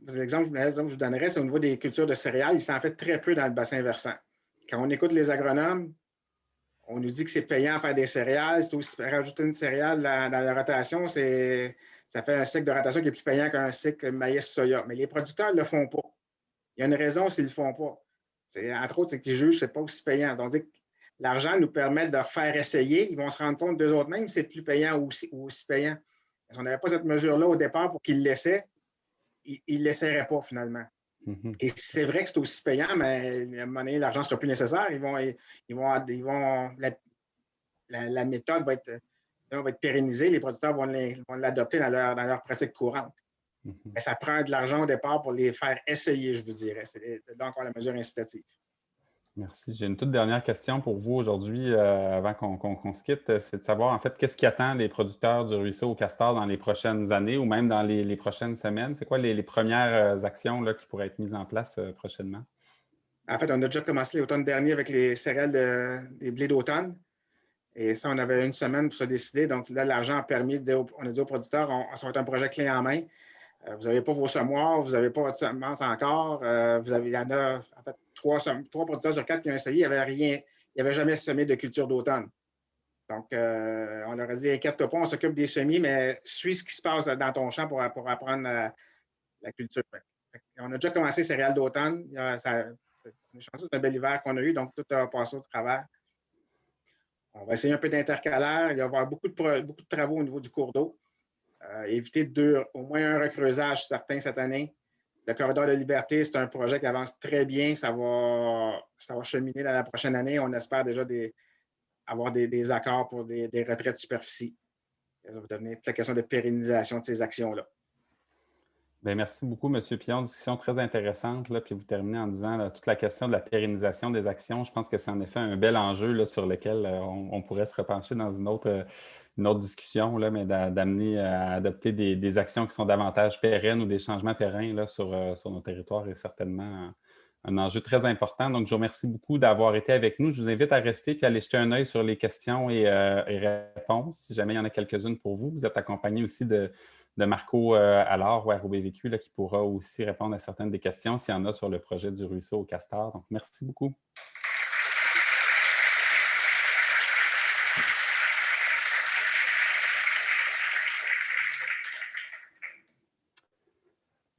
l'exemple que je vous donnerais, c'est au niveau des cultures de céréales. Il s'en fait très peu dans le bassin versant. Quand on écoute les agronomes, on nous dit que c'est payant à faire des céréales. C'est aussi rajouter une céréale dans la rotation, ça fait un cycle de rotation qui est plus payant qu'un cycle maïs-soya. Mais les producteurs ne le font pas. Il y a une raison s'ils ne le font pas. Entre autres, c'est qu'ils jugent que ce n'est pas aussi payant. Donc, l'argent nous permet de leur faire essayer. Ils vont se rendre compte d'eux autres mêmes si c'est plus payant ou aussi payant. Si on n'avait pas cette mesure-là au départ pour qu'ils l'essaient, ils ne l'essaieraient pas finalement. Et c'est vrai que c'est aussi payant, mais à un moment donné, l'argent ne sera plus nécessaire. La méthode va être pérennisée. Les producteurs vont l'adopter dans leur pratique courante. Mais ça prend de l'argent au départ pour les faire essayer, je vous dirais. C'est là encore la mesure incitative. Merci. J'ai une toute dernière question pour vous aujourd'hui, avant qu'on se quitte. C'est de savoir, en fait, qu'est-ce qui attend les producteurs du ruisseau au castor dans les prochaines années ou même dans les prochaines semaines? C'est quoi les premières actions là, qui pourraient être mises en place prochainement? En fait, on a déjà commencé l'automne dernier avec les céréales des blés d'automne. Et ça, on avait une semaine pour se décider. Donc là, l'argent a permis de dire, on a dit aux producteurs, ça va être un projet clé en main. Vous n'avez pas vos semoirs, vous n'avez pas votre semence encore. Il y en a, en fait, trois producteurs sur 4 qui ont essayé. Il n'y avait jamais semé de culture d'automne. Donc, on leur a dit, inquiète-toi pas, on s'occupe des semis, mais suis ce qui se passe dans ton champ pour apprendre la culture. On a déjà commencé céréales d'automne. C'est un bel hiver qu'on a eu, donc tout a passé au travers. On va essayer un peu d'intercalaire. Il va y avoir beaucoup de travaux au niveau du cours d'eau. Éviter au moins un recreusage certain cette année. Le corridor de liberté, c'est un projet qui avance très bien. Ça va cheminer dans la prochaine année. On espère déjà avoir des accords pour des retraits de superficie. Ça va devenir toute la question de pérennisation de ces actions-là. Bien, merci beaucoup, M. Pillon. Discussion très intéressante. Là, puis vous terminez en disant là, toute la question de la pérennisation des actions. Je pense que c'est en effet un bel enjeu là, sur lequel on pourrait se repencher dans une autre discussion, là, mais d'amener à adopter des actions qui sont davantage pérennes ou des changements pérennes là, sur nos territoires est certainement un enjeu très important. Donc, je vous remercie beaucoup d'avoir été avec nous. Je vous invite à rester et à aller jeter un œil sur les questions et réponses. Si jamais il y en a quelques-unes pour vous, vous êtes accompagné aussi de Marco Allard au ROBVQ qui pourra aussi répondre à certaines des questions s'il y en a sur le projet du ruisseau au castor. Donc, merci beaucoup.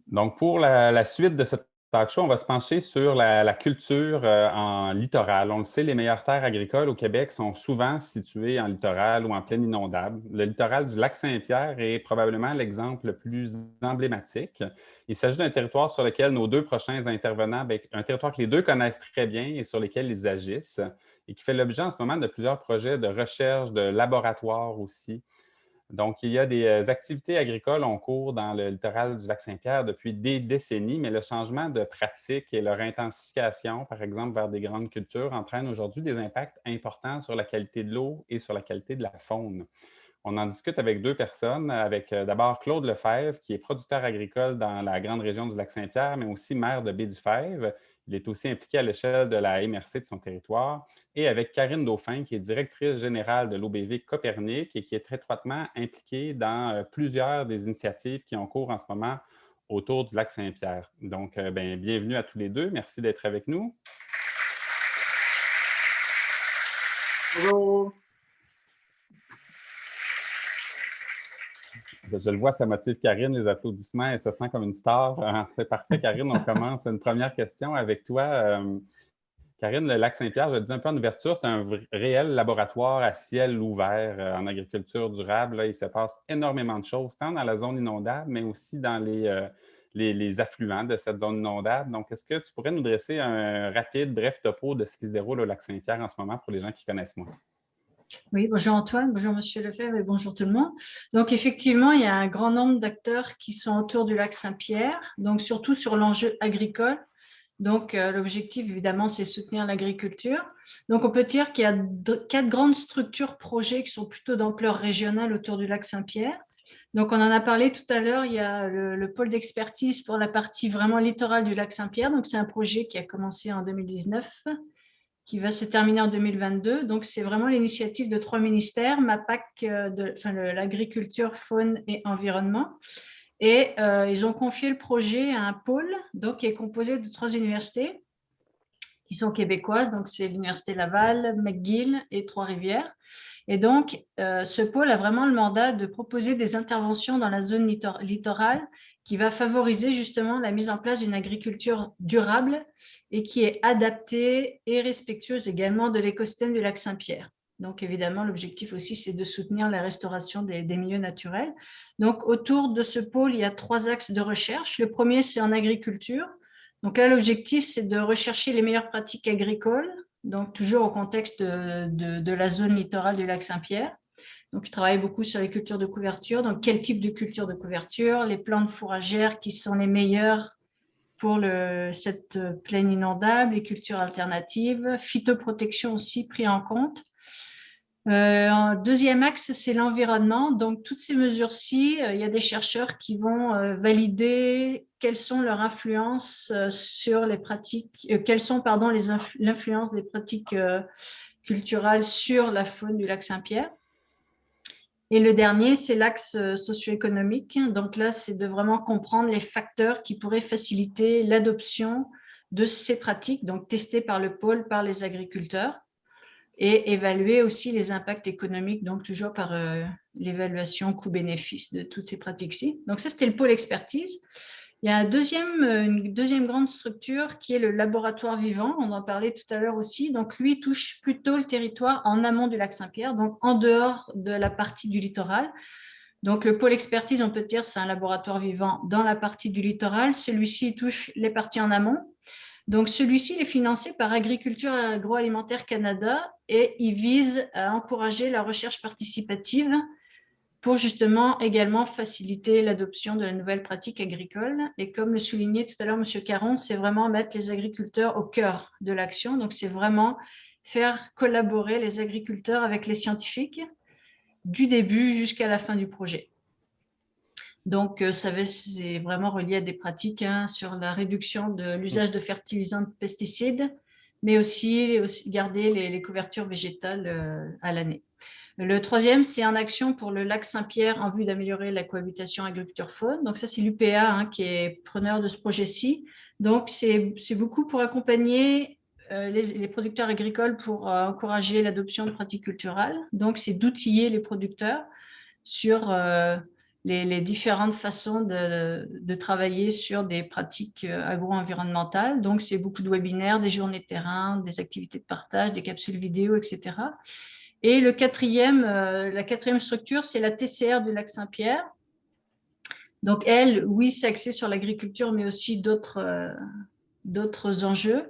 Donc, pour la suite de cette talk show, on va se pencher sur la culture en littoral. On le sait, les meilleures terres agricoles au Québec sont souvent situées en littoral ou en plaine inondable. Le littoral du lac Saint-Pierre est probablement l'exemple le plus emblématique. Il s'agit d'un territoire sur lequel nos deux prochains intervenants, un territoire que les deux connaissent très bien et sur lequel ils agissent et qui fait l'objet en ce moment de plusieurs projets de recherche, de laboratoire aussi. Donc, il y a des activités agricoles en cours dans le littoral du lac Saint-Pierre depuis des décennies, mais le changement de pratique et leur intensification, par exemple, vers des grandes cultures, entraînent aujourd'hui des impacts importants sur la qualité de l'eau et sur la qualité de la faune. On en discute avec deux personnes, avec d'abord Claude Lefebvre, qui est producteur agricole dans la grande région du lac Saint-Pierre, mais aussi maire de Baie-du-Fèvre. Il est aussi impliqué à l'échelle de la MRC de son territoire. Et avec Karine Dauphin, qui est directrice générale de l'OBV Copernic et qui est très étroitement impliquée dans plusieurs des initiatives qui ont cours en ce moment autour du lac Saint-Pierre. Donc, bienvenue à tous les deux. Merci d'être avec nous. Bonjour. Je le vois, ça motive Karine, les applaudissements, elle se sent comme une star. C'est parfait, Karine, on commence une première question avec toi. Karine, le lac Saint-Pierre, je le dis un peu en ouverture, c'est un réel laboratoire à ciel ouvert en agriculture durable. Là, il se passe énormément de choses, tant dans la zone inondable, mais aussi dans les affluents de cette zone inondable. Donc, est-ce que tu pourrais nous dresser un rapide, bref topo de ce qui se déroule au lac Saint-Pierre en ce moment pour les gens qui connaissent moins? Oui, bonjour Antoine, bonjour Monsieur Lefebvre et bonjour tout le monde. Donc effectivement, il y a un grand nombre d'acteurs qui sont autour du lac Saint-Pierre, donc surtout sur l'enjeu agricole. Donc l'objectif évidemment, c'est soutenir l'agriculture. Donc on peut dire qu'il y a 4 grandes structures projets qui sont plutôt d'ampleur régionale autour du lac Saint-Pierre. Donc on en a parlé tout à l'heure, il y a le pôle d'expertise pour la partie vraiment littorale du lac Saint-Pierre. Donc c'est un projet qui a commencé en 2019. Qui va se terminer en 2022. Donc, c'est vraiment l'initiative de 3 ministères, MAPAC, l'agriculture, faune et environnement. Et ils ont confié le projet à un pôle donc, qui est composé de 3 universités qui sont québécoises. Donc, c'est l'Université Laval, McGill et Trois-Rivières. Et donc, ce pôle a vraiment le mandat de proposer des interventions dans la zone littorale qui va favoriser justement la mise en place d'une agriculture durable et qui est adaptée et respectueuse également de l'écosystème du lac Saint-Pierre. Donc, évidemment, l'objectif aussi, c'est de soutenir la restauration des milieux naturels. Donc, autour de ce pôle, il y a 3 axes de recherche. Le premier, c'est en agriculture. Donc là, l'objectif, c'est de rechercher les meilleures pratiques agricoles, donc toujours au contexte de la zone littorale du lac Saint-Pierre. Donc, ils travaillent beaucoup sur les cultures de couverture. Donc, quel type de culture de couverture, les plantes fourragères qui sont les meilleures pour cette plaine inondable, les cultures alternatives, phytoprotection aussi pris en compte. Deuxième axe, c'est l'environnement. Donc, toutes ces mesures-ci, il y a des chercheurs qui vont valider quelles sont leurs influences sur les pratiques, quelles sont, pardon, l'influence des pratiques culturelles sur la faune du lac Saint-Pierre. Et le dernier, c'est l'axe socio-économique. Donc là, c'est de vraiment comprendre les facteurs qui pourraient faciliter l'adoption de ces pratiques, donc testées par le pôle, par les agriculteurs, et évaluer aussi les impacts économiques, donc toujours par l'évaluation coût-bénéfice de toutes ces pratiques-ci. Donc ça, c'était le pôle expertise. Il y a une deuxième grande structure qui est le laboratoire vivant, on en parlait tout à l'heure aussi. Donc lui touche plutôt le territoire en amont du lac Saint-Pierre, donc en dehors de la partie du littoral. Donc le pôle expertise, on peut dire, c'est un laboratoire vivant dans la partie du littoral. Celui-ci touche les parties en amont. Donc celui-ci est financé par Agriculture et Agroalimentaire Canada et il vise à encourager la recherche participative pour justement également faciliter l'adoption de la nouvelle pratique agricole. Et comme le soulignait tout à l'heure M. Caron, c'est vraiment mettre les agriculteurs au cœur de l'action. Donc, c'est vraiment faire collaborer les agriculteurs avec les scientifiques du début jusqu'à la fin du projet. Donc, c'est vraiment relié à des pratiques sur la réduction de l'usage de fertilisants, de pesticides, mais aussi garder les couvertures végétales à l'année. Le troisième, c'est en action pour le lac Saint-Pierre en vue d'améliorer la cohabitation agriculture-faune. Donc ça, c'est l'UPA qui est preneur de ce projet-ci. Donc c'est beaucoup pour accompagner les producteurs agricoles pour encourager l'adoption de pratiques culturelles. Donc c'est d'outiller les producteurs sur les différentes façons de travailler sur des pratiques agro-environnementales. Donc c'est beaucoup de webinaires, des journées de terrain, des activités de partage, des capsules vidéo, etc. Et la quatrième structure, c'est la TCR du lac Saint-Pierre. Donc, elle, oui, c'est axé sur l'agriculture, mais aussi d'autres enjeux,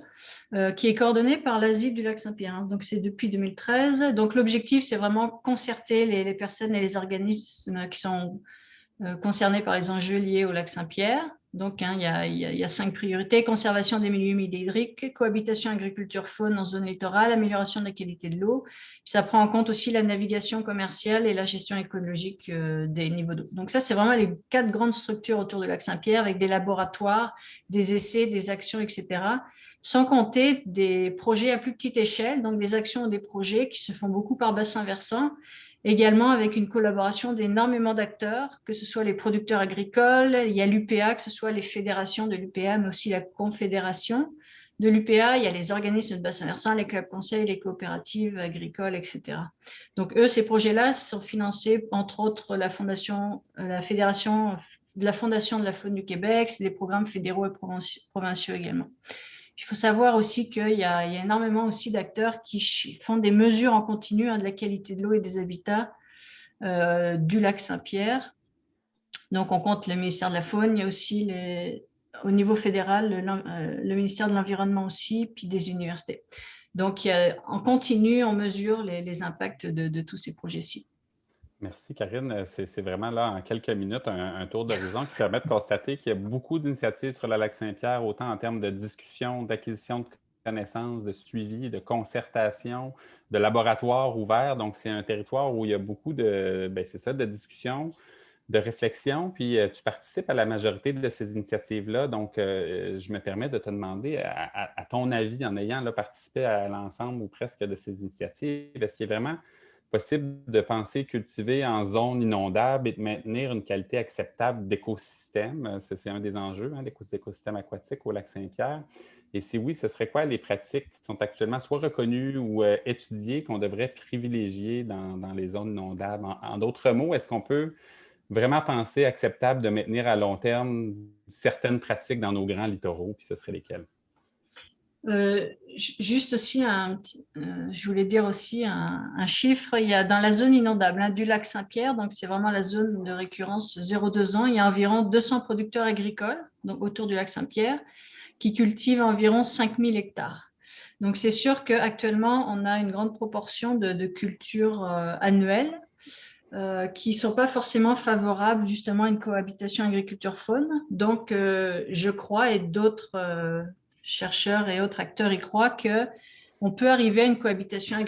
qui est coordonnée par l'ASIP du lac Saint-Pierre. Donc, c'est depuis 2013. Donc, l'objectif, c'est vraiment concerter les personnes et les organismes qui sont concernés par les enjeux liés au lac Saint-Pierre. Donc, il y a 5 priorités: conservation des milieux humides et hydriques, cohabitation agriculture-faune en zone littorale, amélioration de la qualité de l'eau. Ça prend en compte aussi la navigation commerciale et la gestion écologique des niveaux d'eau. Donc, ça, c'est vraiment les 4 grandes structures autour du lac Saint-Pierre avec des laboratoires, des essais, des actions, etc. Sans compter des projets à plus petite échelle, donc des actions ou des projets qui se font beaucoup par bassin versant, également avec une collaboration d'énormément d'acteurs, que ce soit les producteurs agricoles, il y a l'UPA, que ce soit les fédérations de l'UPA, mais aussi la confédération de l'UPA, il y a les organismes de bassin versant, les clubs conseils, les coopératives agricoles, etc. Donc eux, ces projets-là sont financés, entre autres, la Fondation de la Fondation de la faune du Québec, c'est des programmes fédéraux et provinciaux également. Il faut savoir aussi qu'il y a énormément aussi d'acteurs qui font des mesures en continu de la qualité de l'eau et des habitats du lac Saint-Pierre. Donc, on compte le ministère de la Faune, il y a aussi au niveau fédéral, le ministère de l'Environnement aussi, puis des universités. Donc, on continue, on mesure les impacts de tous ces projets-ci. Merci, Karine. C'est vraiment là, en quelques minutes, un tour d'horizon qui permet de constater qu'il y a beaucoup d'initiatives sur le lac Saint-Pierre, autant en termes de discussion, d'acquisition de connaissances, de suivi, de concertation, de laboratoires ouverts. Donc, c'est un territoire où il y a beaucoup de discussion, de réflexion. Puis, tu participes à la majorité de ces initiatives-là. Donc, je me permets de te demander, à ton avis, en ayant là, participé à l'ensemble ou presque de ces initiatives, est-ce qu'il est vraiment possible de penser cultiver en zone inondable et de maintenir une qualité acceptable d'écosystème? C'est un des enjeux, hein, des écosystèmes aquatiques au lac Saint-Pierre. Et si oui, ce serait quoi les pratiques qui sont actuellement soit reconnues ou étudiées qu'on devrait privilégier dans les zones inondables? En d'autres mots, est-ce qu'on peut vraiment penser acceptable de maintenir à long terme certaines pratiques dans nos grands littoraux, puis ce serait lesquelles? Juste aussi, je voulais dire aussi un chiffre. Il y a dans la zone inondable du lac Saint-Pierre, donc c'est vraiment la zone de récurrence 0,2 ans, il y a environ 200 producteurs agricoles donc autour du lac Saint-Pierre qui cultivent environ 5000 hectares. Donc c'est sûr qu'actuellement, on a une grande proportion de cultures annuelles qui ne sont pas forcément favorables justement à une cohabitation agriculture-faune. Donc, je crois, et d'autres chercheurs et autres acteurs y croient, qu'on peut arriver à une cohabitation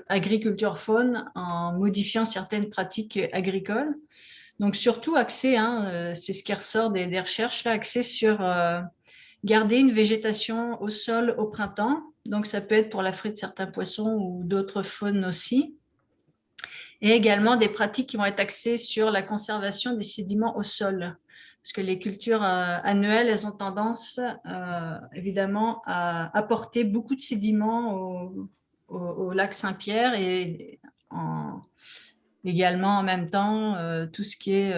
agriculture-faune en modifiant certaines pratiques agricoles. Donc, surtout axé, c'est ce qui ressort des recherches, là, axé sur garder une végétation au sol au printemps. Donc, ça peut être pour la frite de certains poissons ou d'autres faunes aussi. Et également des pratiques qui vont être axées sur la conservation des sédiments au sol. Parce que les cultures annuelles, elles ont tendance évidemment à apporter beaucoup de sédiments au lac Saint-Pierre et également en même temps tout ce qui est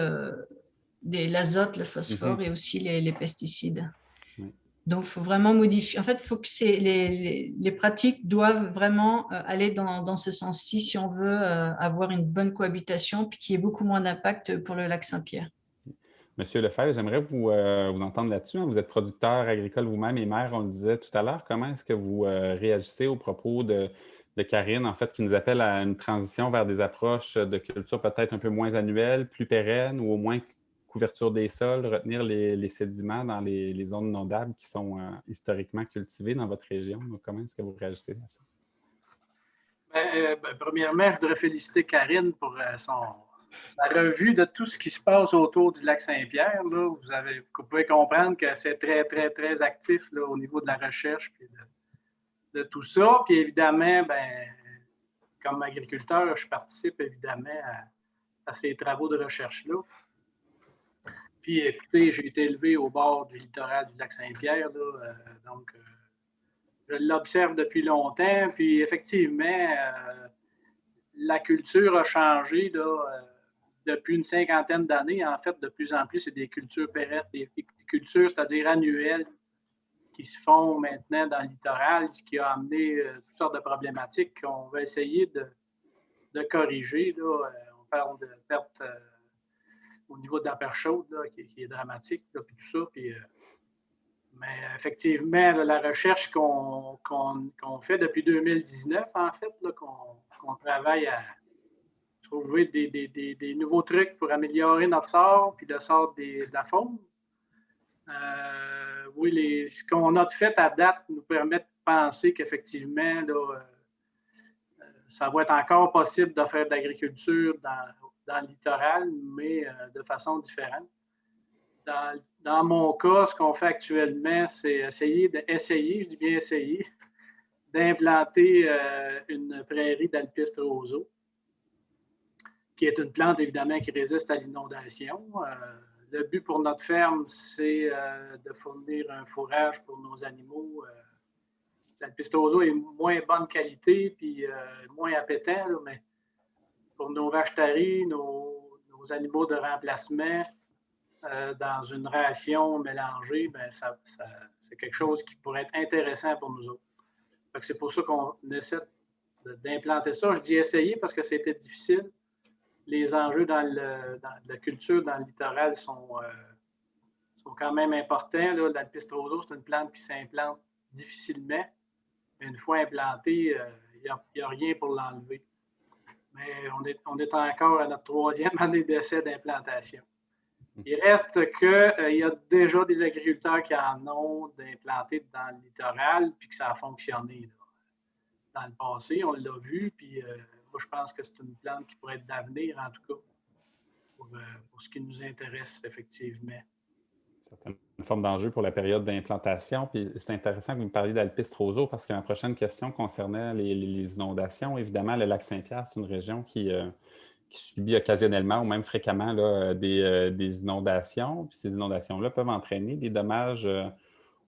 l'azote, le phosphore et aussi les pesticides. Donc, il faut vraiment modifier. En fait, il faut que les pratiques doivent vraiment aller dans ce sens-ci si on veut avoir une bonne cohabitation puis qu'il y ait beaucoup moins d'impact pour le lac Saint-Pierre. Monsieur Lefebvre, j'aimerais vous entendre là-dessus. Vous êtes producteur agricole vous-même et maire, on le disait tout à l'heure. Comment est-ce que vous réagissez aux propos de Karine, en fait, qui nous appelle à une transition vers des approches de culture peut-être un peu moins annuelles, plus pérennes ou au moins couverture des sols, retenir les sédiments dans les zones inondables qui sont historiquement cultivées dans votre région? Donc, comment est-ce que vous réagissez à ça? Premièrement, je voudrais féliciter Karine pour sa revue de tout ce qui se passe autour du lac Saint-Pierre. Vous pouvez comprendre que c'est très, très, très actif là, au niveau de la recherche et de tout ça. Puis évidemment, comme agriculteur, je participe évidemment à ces travaux de recherche-là. Puis, écoutez, j'ai été élevé au bord du littoral du lac Saint-Pierre, donc je l'observe depuis longtemps. Puis, effectivement, la culture a changé depuis une cinquantaine d'années. En fait, de plus en plus, c'est des cultures pérennes, des cultures, c'est-à-dire annuelles, qui se font maintenant dans le littoral, ce qui a amené toutes sortes de problématiques qu'on va essayer de corriger. On parle de perte au niveau de la perche chaude, qui est dramatique, puis tout ça. Puis, mais effectivement, la recherche qu'on fait depuis 2019, en fait, qu'on travaille à trouver des nouveaux trucs pour améliorer notre sort, puis le sort de la faune. Oui, ce qu'on a fait à date nous permet de penser qu'effectivement, ça va être encore possible de faire de l'agriculture dans le littoral, mais de façon différente. Dans mon cas, ce qu'on fait actuellement, c'est je dis bien essayer, d'implanter une prairie d'alpistes roseaux, qui est une plante évidemment qui résiste à l'inondation. Le but pour notre ferme, c'est de fournir un fourrage pour nos animaux. L'alpiste roseau est moins bonne qualité puis moins appétant, là, mais pour nos vaches taries, nos animaux de remplacement, dans une ration mélangée, c'est quelque chose qui pourrait être intéressant pour nous autres. C'est pour ça qu'on essaie d'implanter ça. Je dis essayer parce que c'était difficile. les enjeux dans la culture dans le littoral sont quand même importants. L'Alpiste roseau, c'est une plante qui s'implante difficilement. Une fois implantée, il n'y a rien pour l'enlever. Mais on est encore à notre 3e année d'essai d'implantation. Il reste qu'il y a déjà des agriculteurs qui en ont d'implanter dans le littoral, puis que ça a fonctionné là. Dans le passé, on l'a vu, puis moi, je pense que c'est une plante qui pourrait être d'avenir, en tout cas, pour ce qui nous intéresse, effectivement. C'est une forme d'enjeu pour la période d'implantation. Puis c'est intéressant que vous me parliez d'Alpiste roseau parce que ma prochaine question concernait les inondations. Évidemment, le lac Saint-Pierre, c'est une région qui subit occasionnellement ou même fréquemment là, des inondations. Puis ces inondations-là peuvent entraîner des dommages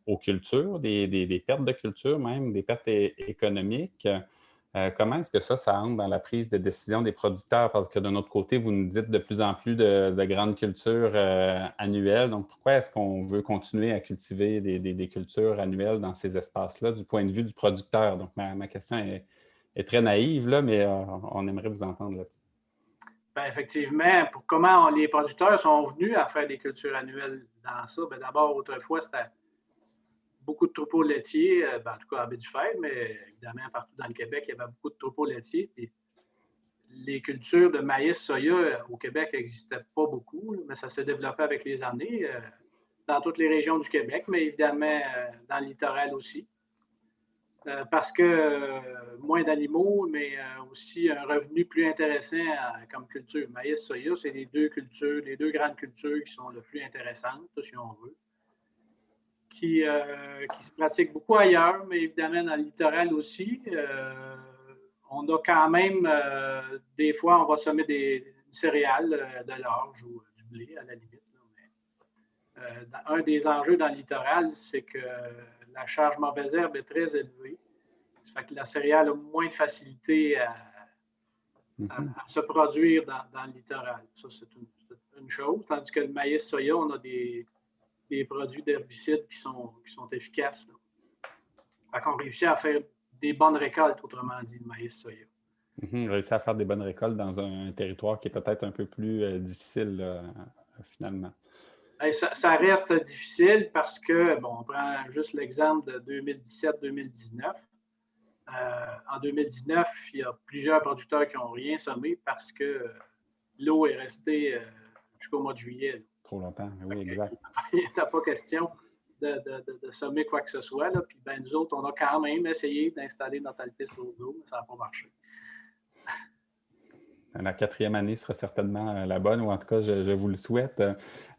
aux cultures, des pertes de culture même, des pertes économiques. Comment est-ce que ça entre dans la prise de décision des producteurs? Parce que de notre côté, vous nous dites de plus en plus de grandes cultures annuelles. Donc, pourquoi est-ce qu'on veut continuer à cultiver des cultures annuelles dans ces espaces-là du point de vue du producteur? Donc, ma question est très naïve, là, mais on aimerait vous entendre là-dessus. Bien, effectivement, pour comment les producteurs sont venus à faire des cultures annuelles dans ça? Bien, d'abord, autrefois, c'était beaucoup de troupeaux laitiers, en tout cas à Baie-du-Fer, mais évidemment, partout dans le Québec, il y avait beaucoup de troupeaux laitiers. Puis les cultures de maïs, soya au Québec n'existaient pas beaucoup, mais ça s'est développé avec les années dans toutes les régions du Québec, mais évidemment dans le littoral aussi. Parce que moins d'animaux, mais aussi un revenu plus intéressant comme culture. Maïs, soya, c'est les deux grandes cultures qui sont les plus intéressantes, si on veut. Qui se pratique beaucoup ailleurs, mais évidemment dans le littoral aussi. On a quand même, des fois, on va semer des céréales, de l'orge ou du blé à la limite. Un des enjeux dans le littoral, c'est que la charge mauvaise herbe est très élevée. Ça fait que la céréale a moins de facilité à se produire dans le littoral. Ça, c'est une chose. Tandis que le maïs soya, on a des produits d'herbicides qui sont efficaces. Fait qu'on réussit à faire des bonnes récoltes, autrement dit, de maïs soya. Réussir à faire des bonnes récoltes dans un territoire qui est peut-être un peu plus difficile, finalement. Ça reste difficile parce que, bon, on prend juste l'exemple de 2017-2019. En 2019, il y a plusieurs producteurs qui n'ont rien semé parce que l'eau est restée jusqu'au mois de juillet. Là. Trop longtemps, oui, exact. Il n'était pas question de semer quoi que ce soit. Là. Puis ben, nous autres, on a quand même essayé d'installer notre Alpiste roseau, mais ça n'a pas marché. La 4e année sera certainement la bonne, ou en tout cas, je vous le souhaite.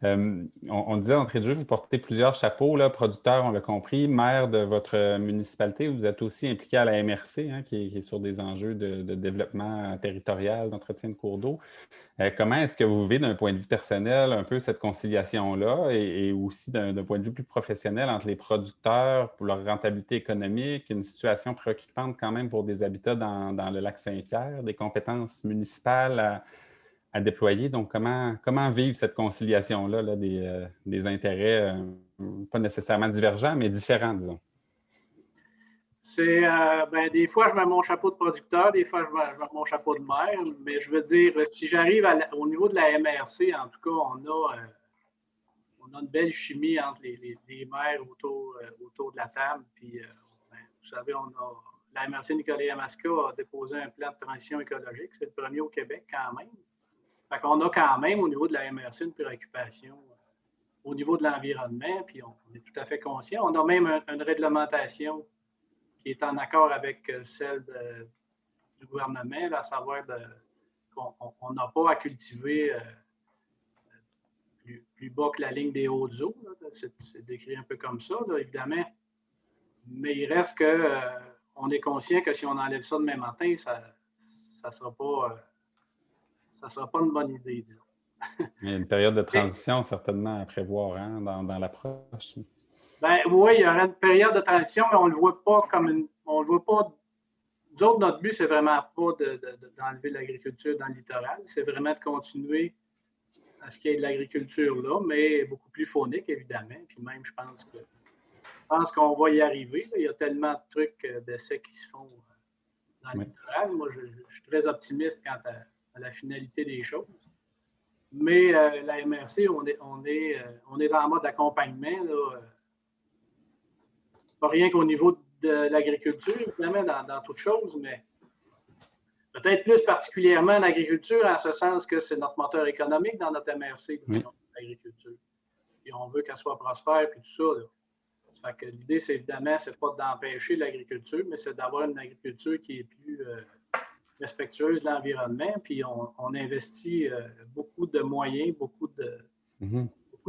On disait d'entrée de jeu, vous portez plusieurs chapeaux, là, producteur, on l'a compris, maire de votre municipalité. Vous êtes aussi impliqué à la MRC, hein, qui est sur des enjeux de développement territorial, d'entretien de cours d'eau. Comment est-ce que vous vivez d'un point de vue personnel un peu cette conciliation-là et aussi d'un point de vue plus professionnel entre les producteurs pour leur rentabilité économique, une situation préoccupante quand même pour des habitats dans le lac Saint-Pierre, des compétences municipales à déployer. Donc, comment vivre cette conciliation-là là, des intérêts pas nécessairement divergents, mais différents, disons? C'est, des fois, je mets mon chapeau de producteur, des fois, je mets mon chapeau de maire, mais je veux dire, si j'arrive au niveau de la MRC, en tout cas, on a une belle chimie entre les maires autour de la table. Puis, vous savez, la MRC Nicolet-Yamaska a déposé un plan de transition écologique, c'est le premier au Québec quand même. Fait qu'on a quand même, au niveau de la MRC, une préoccupation au niveau de l'environnement, puis on est tout à fait conscient. On a même une réglementation qui est en accord avec celle du gouvernement, à savoir qu'on n'a pas à cultiver plus bas que la ligne des hautes eaux. C'est décrit un peu comme ça, là, évidemment. Mais il reste qu'on est conscient que si on enlève ça demain matin, ça ne sera pas une bonne idée, disons. Il y a une période de transition certainement à prévoir hein, dans l'approche. Ben oui, il y aura une période de transition, mais on ne le voit pas comme on le voit pas. Nous autres, notre but, c'est vraiment pas d'enlever l'agriculture dans le littoral. C'est vraiment de continuer à ce qu'il y ait de l'agriculture là, mais beaucoup plus faunique, évidemment. Puis même, je pense qu'on va y arriver. Il y a tellement de trucs d'essais qui se font dans le littoral. Moi, je suis très optimiste quant la finalité des choses. Mais la MRC, on est dans le mode d'accompagnement, pas rien qu'au niveau de l'agriculture, évidemment, dans toutes choses, mais peut-être plus particulièrement en agriculture, en ce sens que c'est notre moteur économique dans notre MRC, l'agriculture. Et on veut qu'elle soit prospère, puis tout ça. Ça fait que l'idée, c'est évidemment, c'est pas d'empêcher l'agriculture, mais c'est d'avoir une agriculture qui est plus respectueuse de l'environnement. Puis on investit beaucoup de moyens, beaucoup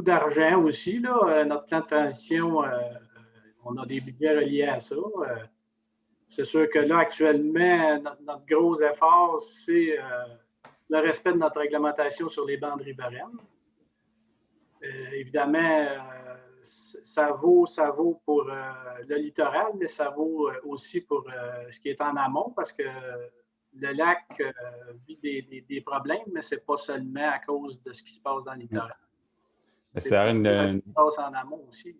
d'argent aussi. Là. Notre plan de transition, on a des budgets reliés à ça. C'est sûr que là, actuellement, notre gros effort, c'est le respect de notre réglementation sur les bandes riveraines. Évidemment, ça vaut pour le littoral, mais ça vaut aussi pour ce qui est en amont, parce que le lac vit des problèmes, mais ce n'est pas seulement à cause de ce qui se passe dans le littoral. C'est ce qui se passe en amont aussi.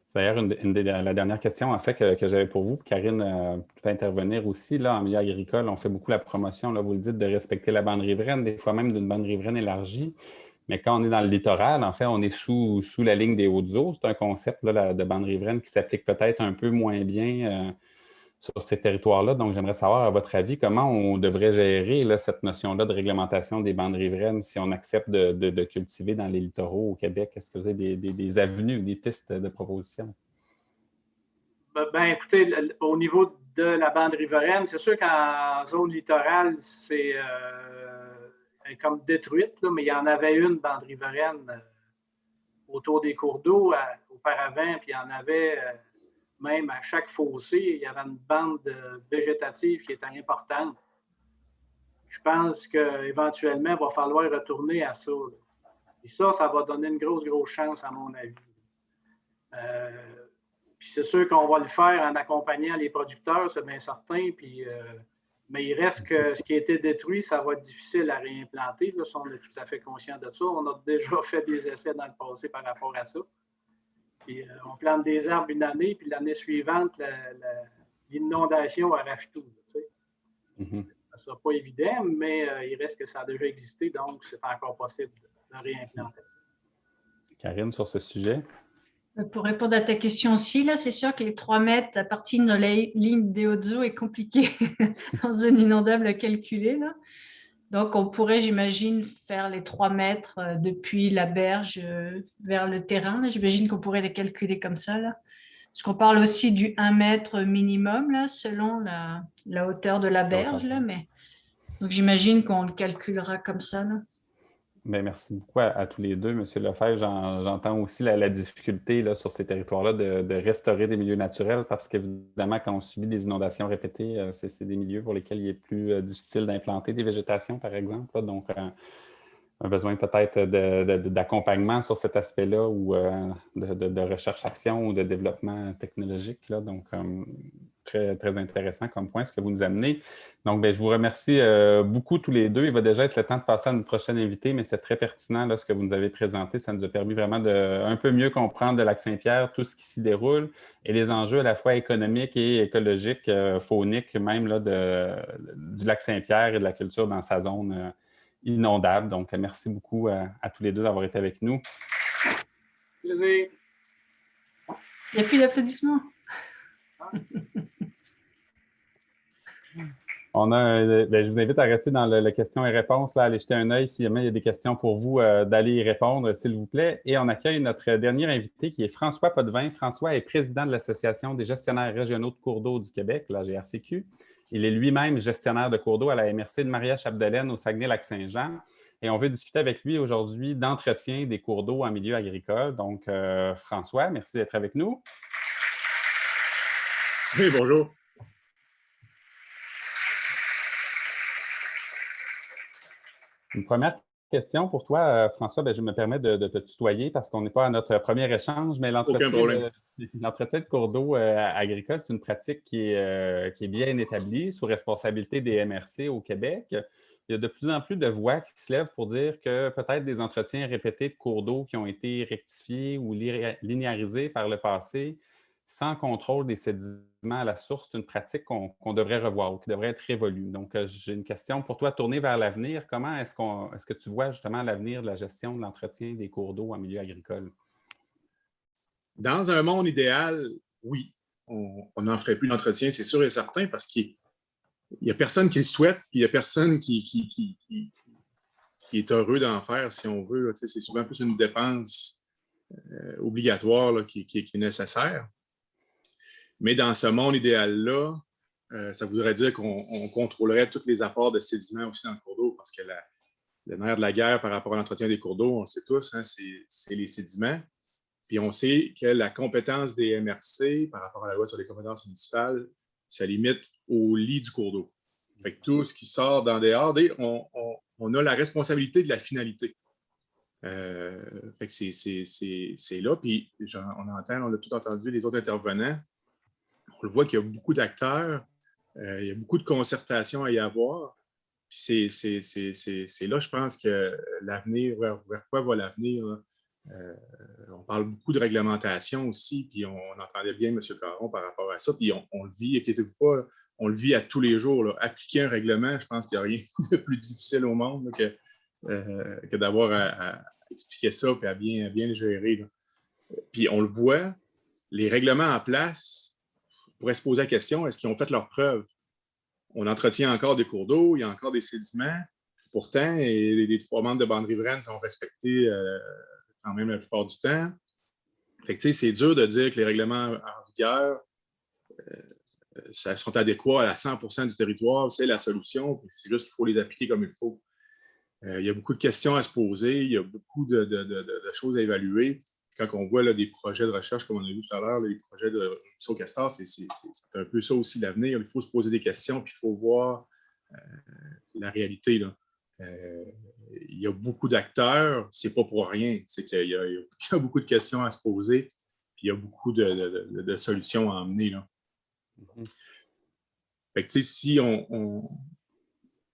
C'est d'ailleurs la dernière question, en fait, que j'avais pour vous. Karine peut intervenir aussi. Là, en milieu agricole, on fait beaucoup la promotion, là, vous le dites, de respecter la bande riveraine, des fois même d'une bande riveraine élargie. Mais quand on est dans le littoral, en fait, on est sous la ligne des hautes eaux. C'est un concept là, de bande riveraine qui s'applique peut-être un peu moins bien sur ces territoires-là. Donc, j'aimerais savoir, à votre avis, comment on devrait gérer là, cette notion-là de réglementation des bandes riveraines si on accepte de cultiver dans les littoraux au Québec? Est-ce que vous avez des avenues ou des pistes de propositions? Ben, écoutez, au niveau de la bande riveraine, c'est sûr qu'en zone littorale, c'est comme détruite, là, mais il y en avait une bande riveraine autour des cours d'eau auparavant, puis il y en avait même à chaque fossé, il y avait une bande végétative qui était importante. Je pense qu'éventuellement, il va falloir retourner à ça. Là. Et ça va donner une grosse chance, à mon avis. Puis c'est sûr qu'on va le faire en accompagnant les producteurs, c'est bien certain, puis... mais il reste que ce qui a été détruit, ça va être difficile à réimplanter. Là, on est tout à fait conscient de ça. On a déjà fait des essais dans le passé par rapport à ça. Puis, on plante des arbres une année, puis l'année suivante, l'inondation arrache tout. Tu sais. Ça ne sera pas évident, mais il reste que ça a déjà existé, donc c'est pas encore possible de réimplanter ça. Karine, sur ce sujet? Pour répondre à ta question aussi, là, c'est sûr que les 3 mètres à partir de la ligne des hautes eaux est compliqué en zone inondable à calculer. Là. Donc, on pourrait, j'imagine, faire les 3 mètres depuis la berge vers le terrain. J'imagine qu'on pourrait les calculer comme ça. Là. Parce qu'on parle aussi du 1 mètre minimum, là, selon la hauteur de la berge. Là, mais... Donc, j'imagine qu'on le calculera comme ça. Là. Bien, merci beaucoup à tous les deux. M. Lefebvre, j'entends aussi la difficulté là, sur ces territoires-là de restaurer des milieux naturels parce qu'évidemment, quand on subit des inondations répétées, c'est des milieux pour lesquels il est plus difficile d'implanter des végétations, par exemple. Là. Donc, un besoin peut-être d'accompagnement sur cet aspect-là ou de recherche-action ou de développement technologique. Là. Donc, très, très intéressant comme point, ce que vous nous amenez. Donc, bien, je vous remercie beaucoup tous les deux. Il va déjà être le temps de passer à une prochaine invitée, mais c'est très pertinent là, ce que vous nous avez présenté. Ça nous a permis vraiment de un peu mieux comprendre de Lac-Saint-Pierre, tout ce qui s'y déroule et les enjeux à la fois économiques et écologiques, fauniques même là, du Lac-Saint-Pierre et de la culture dans sa zone inondable. Donc, merci beaucoup à tous les deux d'avoir été avec nous. Plaisir. Il n'y a plus d'applaudissements. Je vous invite à rester dans la questions et réponses, là, aller jeter un œil s'il y a des questions pour vous, d'aller y répondre, s'il vous plaît. Et on accueille notre dernier invité qui est François Potvin. François est président de l'Association des gestionnaires régionaux de cours d'eau du Québec, la GRCQ. Il est lui-même gestionnaire de cours d'eau à la MRC de Maria-Chapdelaine au Saguenay-Lac-Saint-Jean. Et on veut discuter avec lui aujourd'hui d'entretien des cours d'eau en milieu agricole. Donc, François, merci d'être avec nous. Oui, bonjour. Une première question pour toi, François. Je me permets de te tutoyer parce qu'on n'est pas à notre premier échange, mais l'entretien de cours d'eau agricole, c'est une pratique qui est bien établie sous responsabilité des MRC au Québec. Il y a de plus en plus de voix qui se lèvent pour dire que peut-être des entretiens répétés de cours d'eau qui ont été rectifiés ou linéarisés par le passé, sans contrôle des sédiments à la source, c'est une pratique qu'on devrait revoir ou qui devrait être révolue. Donc, j'ai une question pour toi tournée vers l'avenir. Comment est-ce que tu vois justement l'avenir de la gestion de l'entretien des cours d'eau en milieu agricole? Dans un monde idéal, oui, on n'en ferait plus d'entretien, c'est sûr et certain, parce qu'il n'y a personne qui le souhaite, puis il n'y a personne qui est heureux d'en faire, si on veut. C'est souvent plus une dépense obligatoire là, qui est nécessaire. Mais dans ce monde idéal-là, ça voudrait dire qu'on contrôlerait tous les apports de sédiments aussi dans le cours d'eau, parce que le nerf de la guerre par rapport à l'entretien des cours d'eau, on le sait tous, hein, c'est les sédiments. Puis on sait que la compétence des MRC par rapport à la loi sur les compétences municipales, ça limite au lit du cours d'eau. Fait que tout ce qui sort d'en dehors, on a la responsabilité de la finalité. Fait que c'est là. Puis on a tout entendu les autres intervenants. On le voit qu'il y a beaucoup d'acteurs, il y a beaucoup de concertation à y avoir. Puis c'est là, je pense, que l'avenir, vers quoi va l'avenir? On parle beaucoup de réglementation aussi, puis on entendait bien M. Caron par rapport à ça, puis on le vit, inquiétez-vous pas, on le vit à tous les jours. Là. Appliquer un règlement, je pense qu'il n'y a rien de plus difficile au monde là, que d'avoir à expliquer ça et à bien le gérer. Là. Puis on le voit, les règlements en place, on pourrait se poser la question, est-ce qu'ils ont fait leurs preuves? On entretient encore des cours d'eau, il y a encore des sédiments, pourtant, les 3 membres de bande riveraine sont respectés quand même la plupart du temps. Fait que, c'est dur de dire que les règlements en vigueur sont adéquats à 100% du territoire, c'est la solution, c'est juste qu'il faut les appliquer comme il faut. Il y a beaucoup de questions à se poser, il y a beaucoup de choses à évaluer. Quand on voit là, des projets de recherche, comme on a vu tout à l'heure, les projets de Ruisseau Castor, c'est un peu ça aussi l'avenir. Il faut se poser des questions, puis il faut voir la réalité. Là. Il y a beaucoup d'acteurs, c'est pas pour rien, c'est qu'il y a beaucoup de questions à se poser, puis il y a beaucoup de solutions à emmener. Là. Fait que, si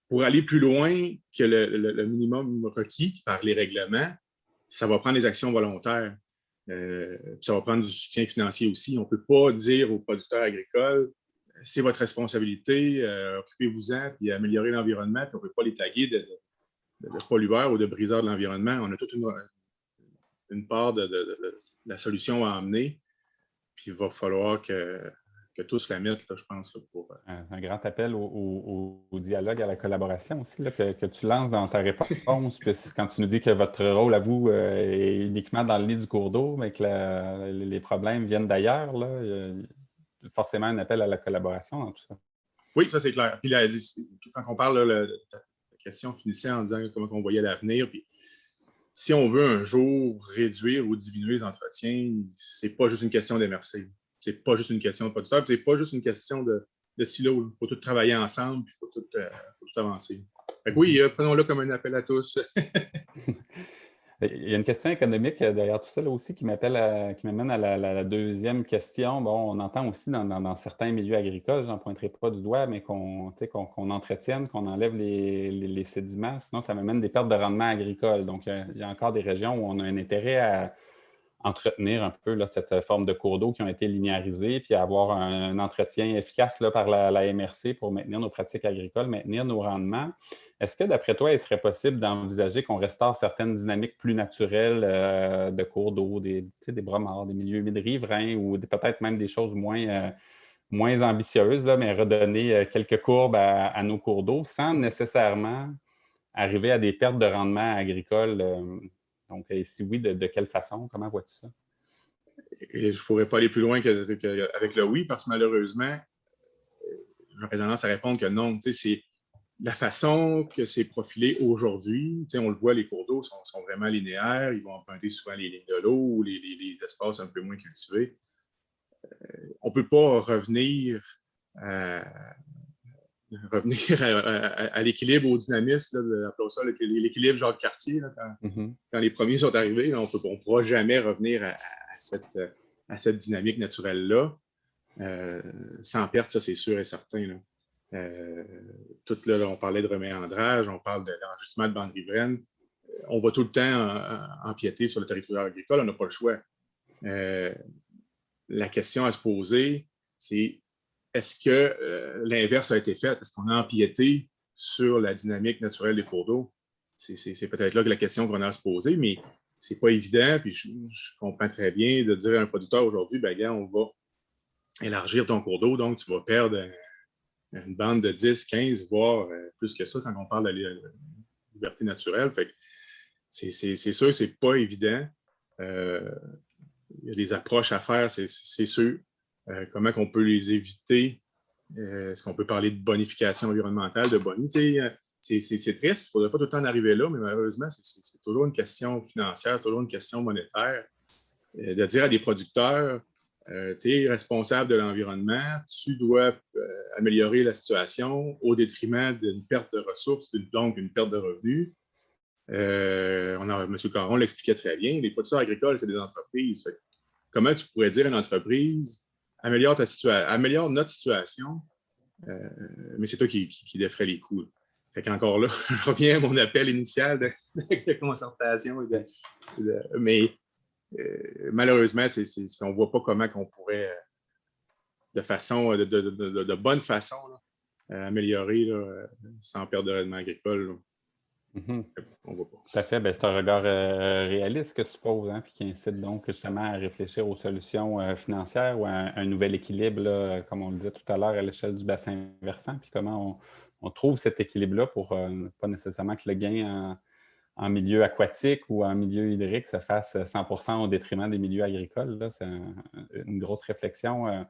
pour aller plus loin que le minimum requis par les règlements, ça va prendre des actions volontaires. Ça va prendre du soutien financier aussi. On ne peut pas dire aux producteurs agricoles, c'est votre responsabilité, occupez-vous-en, puis améliorez l'environnement, puis on ne peut pas les taguer de pollueurs ou de briseurs de l'environnement. On a toute une part de la solution à emmener, puis il va falloir que tous la mettent, là, je pense. Là, pour... Un grand appel au dialogue, à la collaboration aussi, là, que tu lances dans ta réponse, puis quand tu nous dis que votre rôle à vous est uniquement dans le lit du cours d'eau, mais que les problèmes viennent d'ailleurs, là, il y a forcément un appel à la collaboration dans tout ça. Oui, ça c'est clair. Puis là, quand on parle, là, la question finissait en disant comment on voyait l'avenir, puis si on veut un jour réduire ou diminuer les entretiens, c'est pas juste une question d'MRC. C'est pas juste une question de producteur, c'est pas juste une question de silo. Il faut tout travailler ensemble, il faut tout avancer. Fait que oui, prenons-le comme un appel à tous. Il y a une question économique derrière tout ça là, aussi qui m'amène à la deuxième question. Bon, on entend aussi dans certains milieux agricoles, j'en pointerai pas du doigt, mais qu'on entretienne, qu'on enlève les sédiments, sinon ça m'amène des pertes de rendement agricole. Donc, il y a encore des régions où on a un intérêt à entretenir un peu là, cette forme de cours d'eau qui ont été linéarisés, puis avoir un entretien efficace là, par la MRC pour maintenir nos pratiques agricoles, maintenir nos rendements. Est-ce que, d'après toi, il serait possible d'envisager qu'on restaure certaines dynamiques plus naturelles de cours d'eau, des bromards, des milieux humides riverains ou peut-être même des choses moins ambitieuses, là, mais redonner quelques courbes à nos cours d'eau sans nécessairement arriver à des pertes de rendement agricole? Donc, si oui, de quelle façon? Comment vois-tu ça? Et je ne pourrais pas aller plus loin qu'avec le oui, parce que malheureusement, j'aurais tendance à répondre que non. C'est la façon que c'est profilé aujourd'hui. On le voit, les cours d'eau sont vraiment linéaires. Ils vont emprunter souvent les lignes de l'eau ou les espaces un peu moins cultivés. On ne peut pas revenir à l'équilibre, au dynamisme, l'équilibre Jacques Cartier, là, quand les premiers sont arrivés, là, on ne pourra jamais revenir à cette dynamique naturelle-là, sans perte, ça c'est sûr et certain. Là. Là, on parlait de reméandrage, on parle d'enregistrement de bandes riveraines. On va tout le temps empiéter sur le territoire agricole, on n'a pas le choix. la question à se poser, c'est est-ce que l'inverse a été fait? Est-ce qu'on a empiété sur la dynamique naturelle des cours d'eau? C'est peut-être là que la question qu'on a à se poser, mais c'est pas évident. Puis je comprends très bien de dire à un producteur aujourd'hui, ben gars, on va élargir ton cours d'eau, donc tu vas perdre une bande de 10, 15, voire plus que ça quand on parle de la liberté naturelle. Fait que c'est sûr, c'est pas évident. Il y a des approches à faire, c'est sûr. Comment on peut les éviter? Est-ce qu'on peut parler de bonification environnementale, de boni? C'est triste, il ne faudrait pas tout le temps en arriver là, mais malheureusement, c'est toujours une question financière, toujours une question monétaire. De dire à des producteurs, tu es responsable de l'environnement, tu dois améliorer la situation au détriment d'une perte de ressources, donc une perte de revenus. M. Caron l'expliquait très bien, les producteurs agricoles, c'est des entreprises. Fait, comment tu pourrais dire à une entreprise, améliore notre situation, mais c'est toi qui défrais les coûts. Fait qu'encore là, je reviens à mon appel initial de concertation. Mais malheureusement, on ne voit pas comment on pourrait, de bonne façon, là, améliorer là, sans perdre de rendement agricole. Mm-hmm. On voit pas. Tout à fait. C'est un regard réaliste que tu poses, hein, puis qui incite donc justement à réfléchir aux solutions financières ou à un nouvel équilibre, là, comme on le disait tout à l'heure, à l'échelle du bassin versant, puis comment on trouve cet équilibre-là pour pas nécessairement que le gain en milieu aquatique ou en milieu hydrique se fasse 100% au détriment des milieux agricoles. C'est une grosse réflexion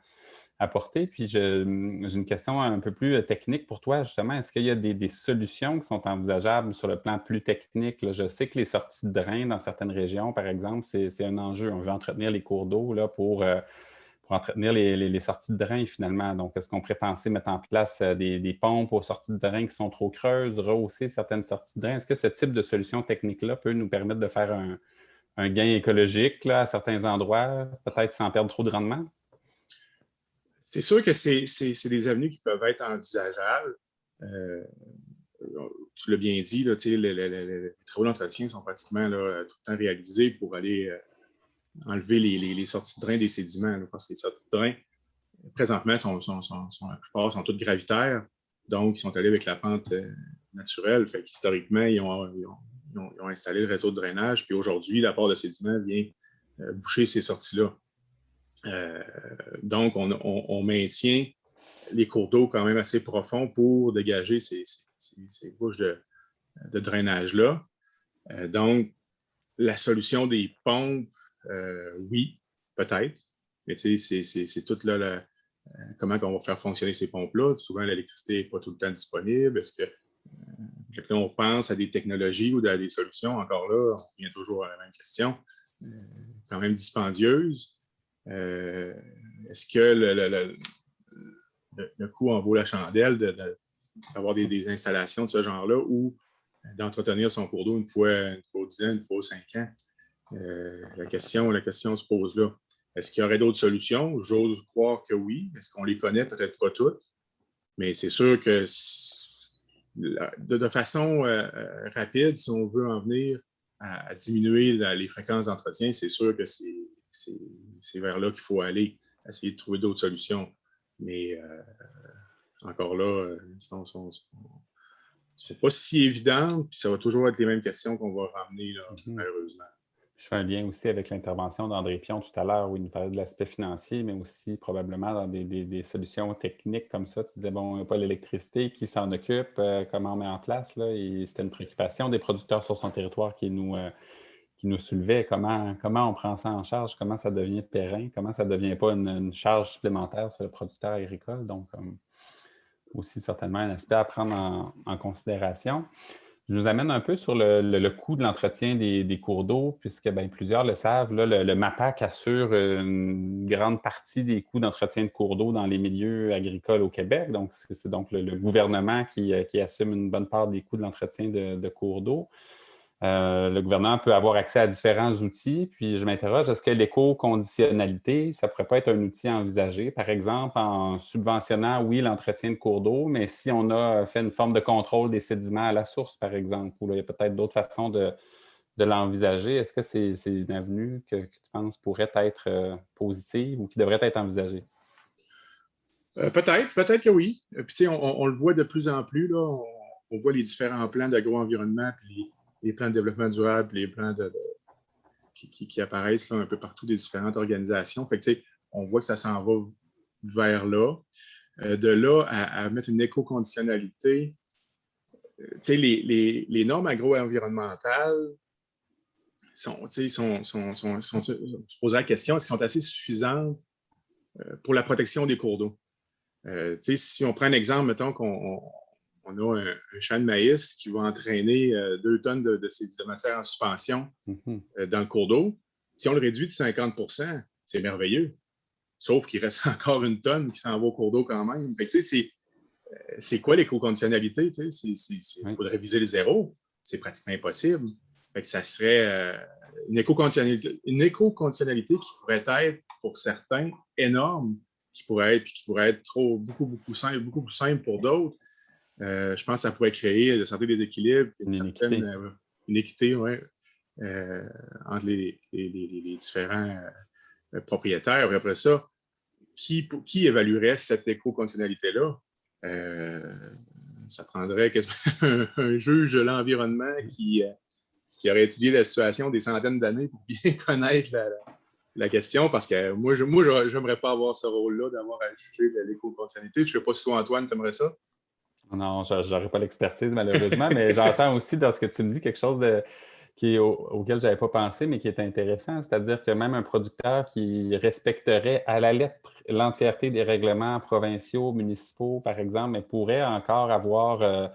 à porter. Puis j'ai une question un peu plus technique pour toi, justement. Est-ce qu'il y a des solutions qui sont envisageables sur le plan plus technique? Là, je sais que les sorties de drains dans certaines régions, par exemple, c'est un enjeu. On veut entretenir les cours d'eau là, pour entretenir les sorties de drains, finalement. Donc, est-ce qu'on pourrait penser mettre en place des pompes aux sorties de drains qui sont trop creuses, rehausser certaines sorties de drains? Est-ce que ce type de solution technique-là peut nous permettre de faire un gain écologique là, à certains endroits, peut-être sans perdre trop de rendement? C'est sûr que c'est des avenues qui peuvent être envisageables. Tu l'as bien dit, là, les travaux d'entretien sont pratiquement là, tout le temps réalisés pour aller enlever les sorties de drain des sédiments. Là, parce que les sorties de drain, présentement, la plupart sont toutes gravitaires. Donc, ils sont allés avec la pente naturelle. Fait qu'historiquement, ils ont installé le réseau de drainage. Puis aujourd'hui, l'apport de sédiments vient boucher ces sorties-là. Donc, on maintient les cours d'eau quand même assez profonds pour dégager ces bouches de drainage-là. Donc, la solution des pompes, oui, peut-être, mais c'est tout là, comment on va faire fonctionner ces pompes-là. Souvent, l'électricité n'est pas tout le temps disponible. Est-ce que là, on pense à des technologies ou à des solutions, encore là, on vient toujours à la même question, quand même dispendieuses. Est-ce que le coût en vaut la chandelle d'avoir des installations de ce genre-là ou d'entretenir son cours d'eau une fois aux 10 ans, une fois aux 5 ans? La question se pose là. Est-ce qu'il y aurait d'autres solutions? J'ose croire que oui. Est-ce qu'on les connaît? Peut-être pas toutes. Mais c'est sûr que de façon rapide, si on veut en venir à diminuer les fréquences d'entretien, c'est sûr que c'est vers là qu'il faut aller, essayer de trouver d'autres solutions. Mais encore là, c'est pas si évident, puis ça va toujours être les mêmes questions qu'on va ramener, là, malheureusement. Je fais un lien aussi avec l'intervention d'André Pion tout à l'heure où il nous parlait de l'aspect financier, mais aussi probablement dans des solutions techniques comme ça. Tu disais, bon, il n'y a pas l'électricité, qui s'en occupe, comment on met en place, là, et c'était une préoccupation des producteurs sur son territoire qui nous soulevait. Comment on prend ça en charge, comment ça devient périn, comment ça ne devient pas une charge supplémentaire sur le producteur agricole. Donc, aussi certainement un aspect à prendre en considération. Je nous amène un peu sur le coût de l'entretien des cours d'eau, puisque plusieurs le savent, là, le MAPAC assure une grande partie des coûts d'entretien de cours d'eau dans les milieux agricoles au Québec. Donc, c'est donc le gouvernement qui assume une bonne part des coûts de l'entretien de cours d'eau. Le gouvernement peut avoir accès à différents outils. Puis je m'interroge, est-ce que l'éco-conditionnalité, ça ne pourrait pas être un outil envisagé, par exemple, en subventionnant, oui, l'entretien de cours d'eau, mais si on a fait une forme de contrôle des sédiments à la source, par exemple, ou là, il y a peut-être d'autres façons de de l'envisager. Est-ce que c'est une avenue que tu penses pourrait être positive ou qui devrait être envisagée? Peut-être que oui. Puis, tu sais, on le voit de plus en plus, là. On voit les différents plans d'agro-environnement, puis les plans de développement durable, les plans qui apparaissent là, un peu partout des différentes organisations. Fait que, tu sais, on voit que ça s'en va vers là. De là à mettre une éco-conditionnalité, tu sais, les normes agro-environnementales se posent la question, est-ce qu'elles sont assez suffisantes pour la protection des cours d'eau? Si on prend un exemple, mettons qu'on a un champ de maïs qui va entraîner 2 tonnes de matière en suspension dans le cours d'eau. Si on le réduit de 50 %, c'est merveilleux. Sauf qu'il reste encore 1 tonne qui s'en va au cours d'eau quand même. Fait que, c'est quoi l'éco-conditionnalité? Il faudrait viser le zéro. C'est pratiquement impossible. Fait que ça serait une éco-conditionnalité qui pourrait être, pour certains, énorme, qui pourrait être beaucoup plus simple pour d'autres. Je pense que ça pourrait créer de certains déséquilibres, une équité ouais, entre les différents propriétaires. Et après ça, qui évaluerait cette éco-conditionnalité-là? Ça prendrait quasiment un juge de l'environnement qui aurait étudié la situation des centaines d'années pour bien connaître la question, parce que moi, je n'aimerais pas avoir ce rôle-là d'avoir à juger de l'éco-conditionnalité. Je ne sais pas si toi, Antoine, tu aimerais ça? Non, je n'aurais pas l'expertise, malheureusement, mais j'entends aussi dans ce que tu me dis quelque chose auquel je n'avais pas pensé, mais qui est intéressant, c'est-à-dire que même un producteur qui respecterait à la lettre l'entièreté des règlements provinciaux, municipaux, par exemple, mais pourrait encore avoir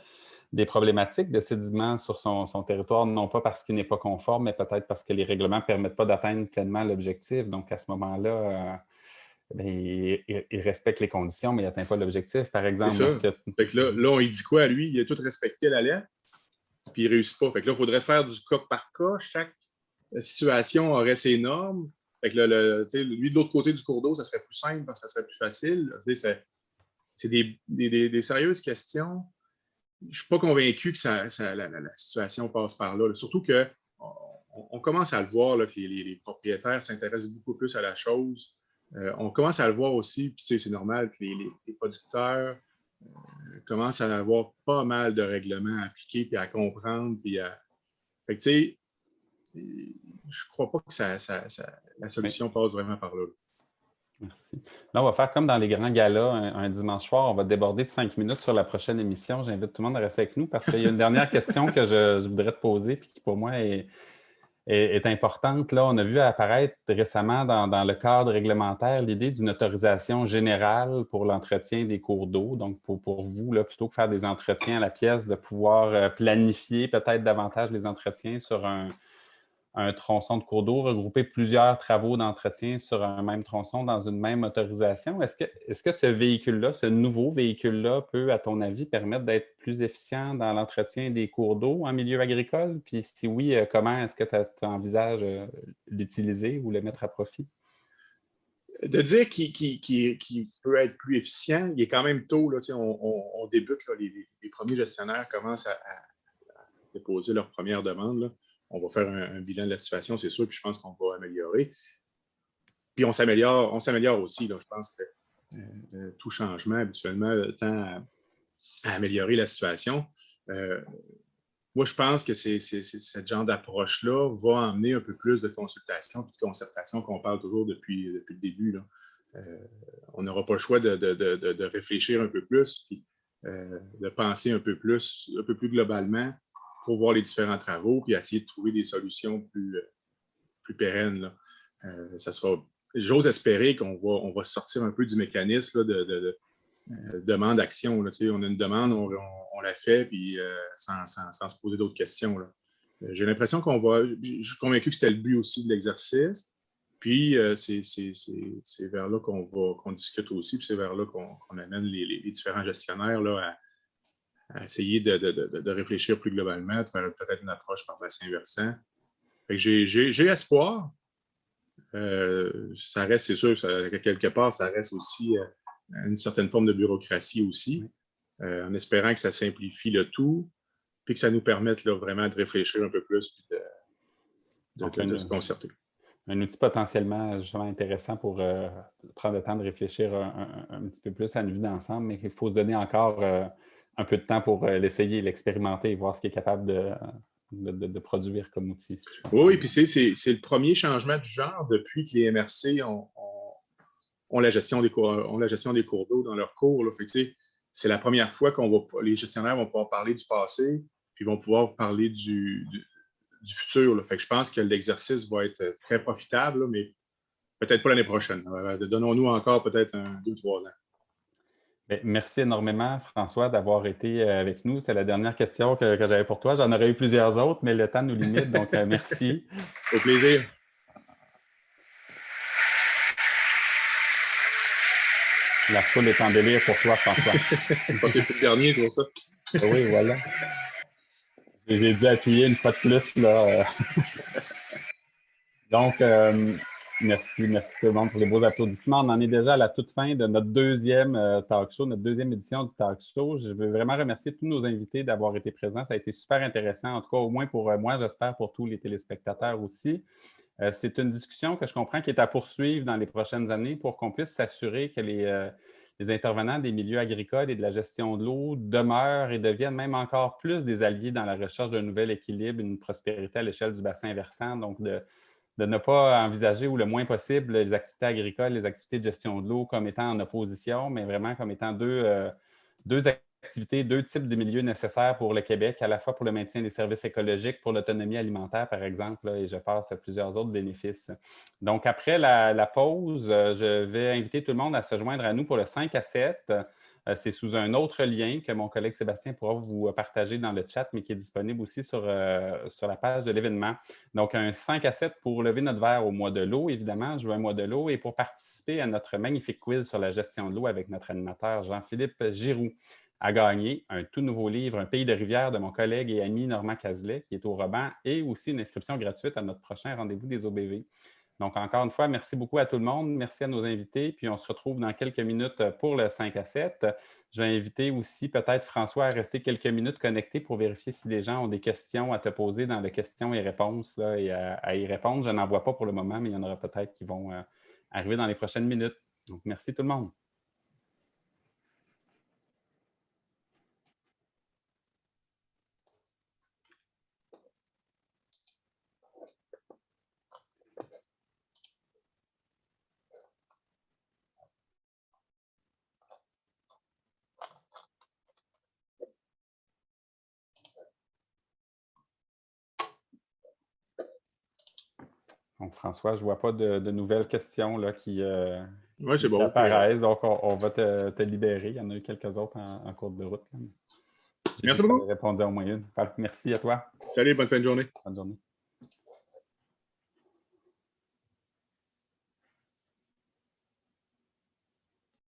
des problématiques de sédiments sur son territoire, non pas parce qu'il n'est pas conforme, mais peut-être parce que les règlements ne permettent pas d'atteindre pleinement l'objectif. Donc, à ce moment-là, il respecte les conditions, mais il n'atteint pas l'objectif, par exemple. C'est ça. Fait que là, on lui dit quoi à lui? Il a tout respecté la lettre, puis il ne réussit pas. Fait que là, il faudrait faire du cas par cas. Chaque situation aurait ses normes. Fait que lui, de l'autre côté du cours d'eau, ça serait plus simple, parce que ça serait plus facile. C'est des sérieuses questions. Je ne suis pas convaincu que la situation passe par là. Surtout qu'on commence à le voir, là, que les propriétaires s'intéressent beaucoup plus à la chose. On commence à le voir aussi, puis c'est normal que les producteurs commencent à avoir pas mal de règlements à appliquer, puis à comprendre. Fait que, tu sais, je ne crois pas que la solution passe vraiment par là. Merci. Là, on va faire comme dans les grands galas, un dimanche soir, on va déborder de 5 minutes sur la prochaine émission. J'invite tout le monde à rester avec nous parce qu'il y a une dernière question que je voudrais te poser puis qui, pour moi, est importante. Là, on a vu apparaître récemment dans le cadre réglementaire l'idée d'une autorisation générale pour l'entretien des cours d'eau. Donc, pour vous, là, plutôt que faire des entretiens à la pièce, de pouvoir planifier peut-être davantage les entretiens sur un tronçon de cours d'eau, regrouper plusieurs travaux d'entretien sur un même tronçon dans une même autorisation. Est-ce que ce véhicule-là, ce nouveau véhicule-là peut, à ton avis, permettre d'être plus efficient dans l'entretien des cours d'eau en milieu agricole? Puis si oui, comment est-ce que tu envisages l'utiliser ou le mettre à profit? De dire qu'il peut être plus efficient, il est quand même tôt. Là, on débute, là, les premiers gestionnaires commencent à déposer leur première demande. Là. On va faire un bilan de la situation, c'est sûr, puis je pense qu'on va améliorer. Puis on s'améliore aussi. Là, je pense que tout changement, habituellement, tend à améliorer la situation. Moi, je pense que ce genre d'approche-là va amener un peu plus de consultation et de concertation qu'on parle toujours depuis le début. Là. On n'aura pas le choix de réfléchir un peu plus, puis de penser un peu plus globalement pour voir les différents travaux, puis essayer de trouver des solutions plus pérennes. Là. J'ose espérer qu'on va sortir un peu du mécanisme là, de demande d'action. Là, on a une demande, on la fait, puis sans se poser d'autres questions. Là. J'ai l'impression je suis convaincu que c'était le but aussi de l'exercice. Puis c'est vers là qu'on discute aussi, puis c'est vers là qu'on amène les différents gestionnaires là, à essayer de réfléchir plus globalement, de faire peut-être une approche par bassin versant. Fait que j'ai espoir. Ça reste, c'est sûr, quelque part, ça reste aussi une certaine forme de bureaucratie aussi, en espérant que ça simplifie le tout, puis que ça nous permette là, vraiment de réfléchir un peu plus, puis de se concerter. Un outil potentiellement justement intéressant pour prendre le temps de réfléchir un petit peu plus à une vue d'ensemble, mais il faut se donner encore un peu de temps pour l'essayer, l'expérimenter et voir ce qu'il est capable de produire comme outil. Oui, puis c'est le premier changement du genre depuis que les MRC ont la gestion des cours d'eau dans leurs cours. Là. Fait que, c'est la première fois les gestionnaires vont pouvoir parler du passé, puis vont pouvoir parler du futur. Là. Fait que je pense que l'exercice va être très profitable, là, mais peut-être pas l'année prochaine. Donnons-nous encore peut-être 2-3 ans. Bien, merci énormément, François, d'avoir été avec nous. C'est la dernière question que j'avais pour toi. J'en aurais eu plusieurs autres, mais le temps nous limite, donc merci. Au plaisir. La foule est en délire pour toi, François. Je pense que c'est le dernier pour ça. Oui, voilà. J'ai dû appuyer une fois de plus, là. Donc, merci tout le monde pour les beaux applaudissements. On en est déjà à la toute fin de notre deuxième talk show, notre deuxième édition du talk show. Je veux vraiment remercier tous nos invités d'avoir été présents. Ça a été super intéressant, en tout cas au moins pour moi, j'espère pour tous les téléspectateurs aussi. C'est une discussion que je comprends qui est à poursuivre dans les prochaines années pour qu'on puisse s'assurer que les intervenants des milieux agricoles et de la gestion de l'eau demeurent et deviennent même encore plus des alliés dans la recherche d'un nouvel équilibre, une prospérité à l'échelle du bassin versant. Donc, de ne pas envisager ou le moins possible les activités agricoles, les activités de gestion de l'eau comme étant en opposition, mais vraiment comme étant deux activités, deux types de milieux nécessaires pour le Québec, à la fois pour le maintien des services écologiques, pour l'autonomie alimentaire, par exemple, là, et je passe à plusieurs autres bénéfices. Donc, après la pause, je vais inviter tout le monde à se joindre à nous pour le 5 à 7. C'est sous un autre lien que mon collègue Sébastien pourra vous partager dans le chat, mais qui est disponible aussi sur la page de l'événement. Donc, un 5 à 7 pour lever notre verre au mois de l'eau, évidemment, jouer un mois de l'eau, et pour participer à notre magnifique quiz sur la gestion de l'eau avec notre animateur Jean-Philippe Giroux. À gagner un tout nouveau livre, Un pays de rivière de mon collègue et ami Normand Cazelet, qui est au Roban, et aussi une inscription gratuite à notre prochain rendez-vous des OBV. Donc, encore une fois, merci beaucoup à tout le monde. Merci à nos invités. Puis, on se retrouve dans quelques minutes pour le 5 à 7. Je vais inviter aussi peut-être François à rester quelques minutes connecté pour vérifier si les gens ont des questions à te poser dans les questions et réponses là, et à y répondre. Je n'en vois pas pour le moment, mais il y en aura peut-être qui vont arriver dans les prochaines minutes. Donc, merci tout le monde. Donc, François, je ne vois pas de nouvelles questions là, qui apparaissent. Donc, on va te libérer. Il y en a eu quelques autres en cours de route. Merci beaucoup. J'ai répondu au moins une. Merci à toi. Salut, bonne fin de journée. Bonne journée.